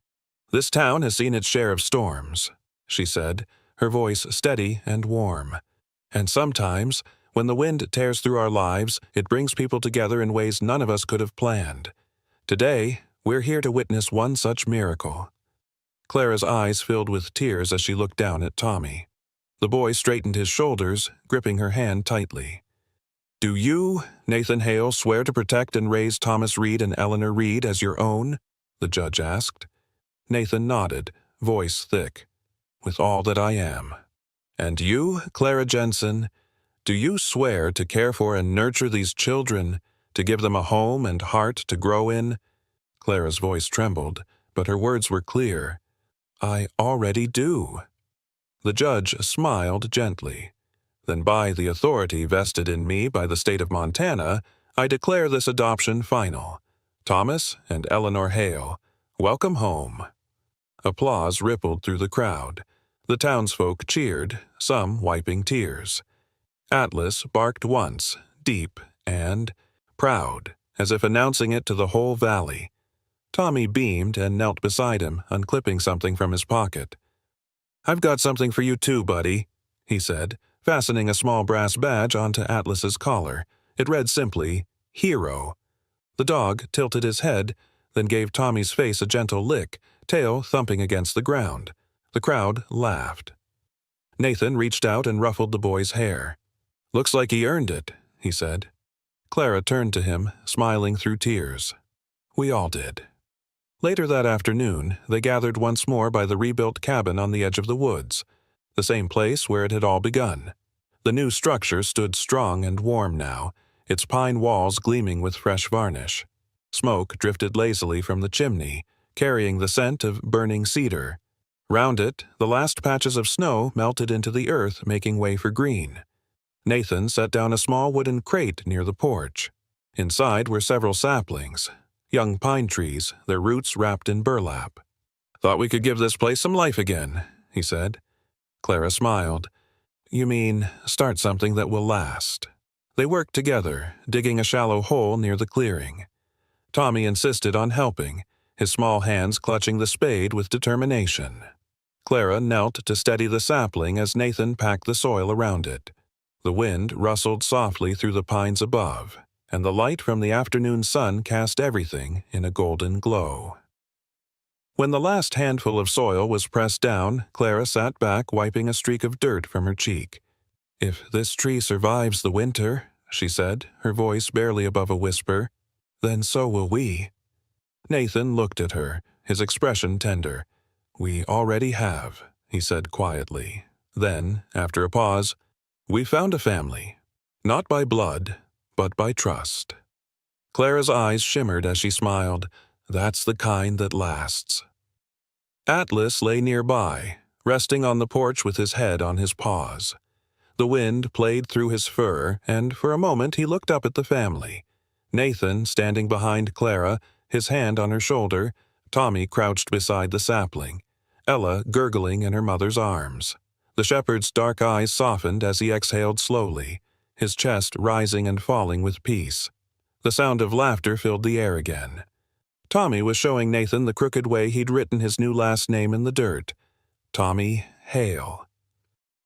Speaker 1: "This town has seen its share of storms," she said, her voice steady and warm. "And sometimes, when the wind tears through our lives, it brings people together in ways none of us could have planned. Today, we're here to witness one such miracle." Clara's eyes filled with tears as she looked down at Tommy. The boy straightened his shoulders, gripping her hand tightly. "Do you, Nathan Hale, swear to protect and raise Thomas Reed and Eleanor Reed as your own?" the judge asked. Nathan nodded, voice thick. "With all that I am." "And you, Clara Jensen, do you swear to care for and nurture these children, to give them a home and heart to grow in?" Clara's voice trembled, but her words were clear. "I already do." The judge smiled gently. "Then by the authority vested in me by the state of Montana, I declare this adoption final. Thomas and Eleanor Hale, welcome home." Applause rippled through the crowd. The townsfolk cheered, some wiping tears. Atlas barked once, deep and proud, as if announcing it to the whole valley. Tommy beamed and knelt beside him, unclipping something from his pocket. "I've got something for you too, buddy," he said, fastening a small brass badge onto Atlas's collar. It read simply, "Hero." The dog tilted his head, then gave Tommy's face a gentle lick, tail thumping against the ground. The crowd laughed. Nathan reached out and ruffled the boy's hair. "Looks like he earned it," he said. Clara turned to him, smiling through tears. "We all did." Later that afternoon, they gathered once more by the rebuilt cabin on the edge of the woods, the same place where it had all begun. The new structure stood strong and warm now, its pine walls gleaming with fresh varnish. Smoke drifted lazily from the chimney, carrying the scent of burning cedar. Round it, the last patches of snow melted into the earth, making way for green. Nathan set down a small wooden crate near the porch. Inside were several saplings, young pine trees, their roots wrapped in burlap. "Thought we could give this place some life again," he said. Clara smiled. "You mean, start something that will last." They worked together, digging a shallow hole near the clearing. Tommy insisted on helping, his small hands clutching the spade with determination. Clara knelt to steady the sapling as Nathan packed the soil around it. The wind rustled softly through the pines above, and the light from the afternoon sun cast everything in a golden glow. When the last handful of soil was pressed down, Clara sat back, wiping a streak of dirt from her cheek. "If this tree survives the winter," she said, her voice barely above a whisper, "then so will we." Nathan looked at her, his expression tender. "We already have," he said quietly. Then, after a pause, "We found a family, not by blood, but by trust." Clara's eyes shimmered as she smiled. "That's the kind that lasts." Atlas lay nearby, resting on the porch with his head on his paws. The wind played through his fur, and for a moment he looked up at the family. Nathan standing behind Clara, his hand on her shoulder, Tommy crouched beside the sapling, Ella gurgling in her mother's arms. The shepherd's dark eyes softened as he exhaled slowly, his chest rising and falling with peace. The sound of laughter filled the air again. Tommy was showing Nathan the crooked way he'd written his new last name in the dirt. Tommy Hale.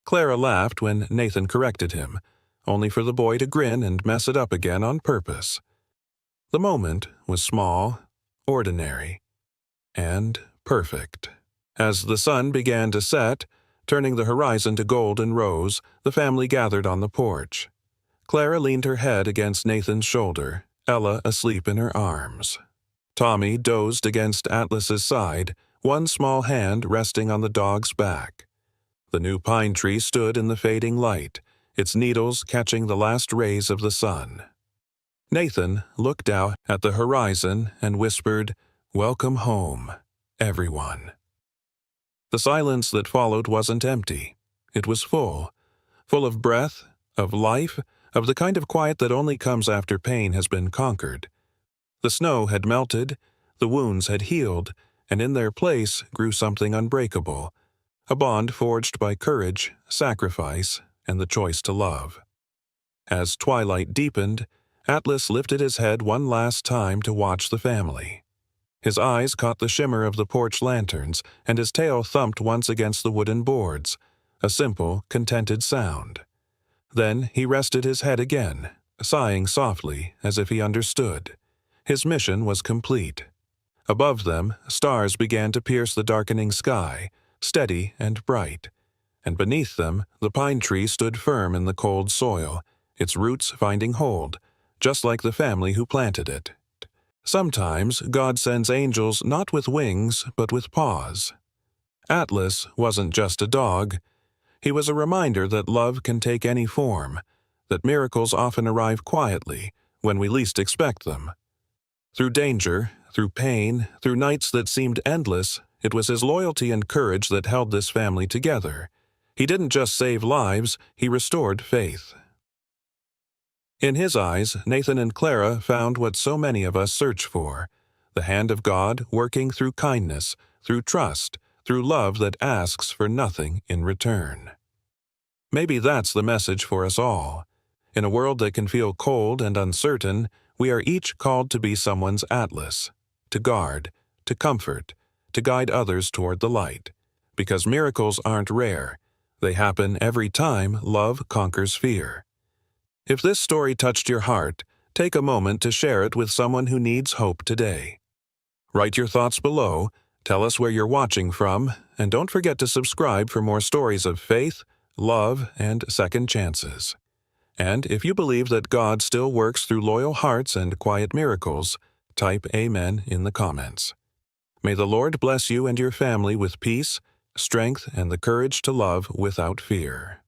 Speaker 1: Clara laughed when Nathan corrected him, only for the boy to grin and mess it up again on purpose. The moment was small, ordinary, and perfect. As the sun began to set, turning the horizon to gold and rose, the family gathered on the porch. Clara leaned her head against Nathan's shoulder, Ella asleep in her arms. Tommy dozed against Atlas's side, one small hand resting on the dog's back. The new pine tree stood in the fading light, its needles catching the last rays of the sun. Nathan looked out at the horizon and whispered, "Welcome home, everyone." The silence that followed wasn't empty. It was full of breath, of life, of the kind of quiet that only comes after pain has been conquered. The snow had melted, the wounds had healed, and in their place grew something unbreakable, a bond forged by courage, sacrifice, and the choice to love. As twilight deepened, Atlas lifted his head one last time to watch the family. His eyes caught the shimmer of the porch lanterns, and his tail thumped once against the wooden boards, a simple, contented sound. Then he rested his head again, sighing softly as if he understood. His mission was complete. Above them, stars began to pierce the darkening sky, steady and bright, and beneath them the pine tree stood firm in the cold soil, its roots finding hold, just like the family who planted it. Sometimes God sends angels not with wings, but with paws. Atlas wasn't just a dog. He was a reminder that love can take any form, that miracles often arrive quietly, when we least expect them. Through danger, through pain, through nights that seemed endless, it was his loyalty and courage that held this family together. He didn't just save lives, he restored faith. In his eyes, Nathan and Clara found what so many of us search for, the hand of God working through kindness, through trust, through love that asks for nothing in return. Maybe that's the message for us all. In a world that can feel cold and uncertain, we are each called to be someone's Atlas, to guard, to comfort, to guide others toward the light. Because miracles aren't rare. They happen every time love conquers fear. If this story touched your heart, take a moment to share it with someone who needs hope today. Write your thoughts below, tell us where you're watching from, and don't forget to subscribe for more stories of faith, love, and second chances. And if you believe that God still works through loyal hearts and quiet miracles, type Amen in the comments. May the Lord bless you and your family with peace, strength, and the courage to love without fear.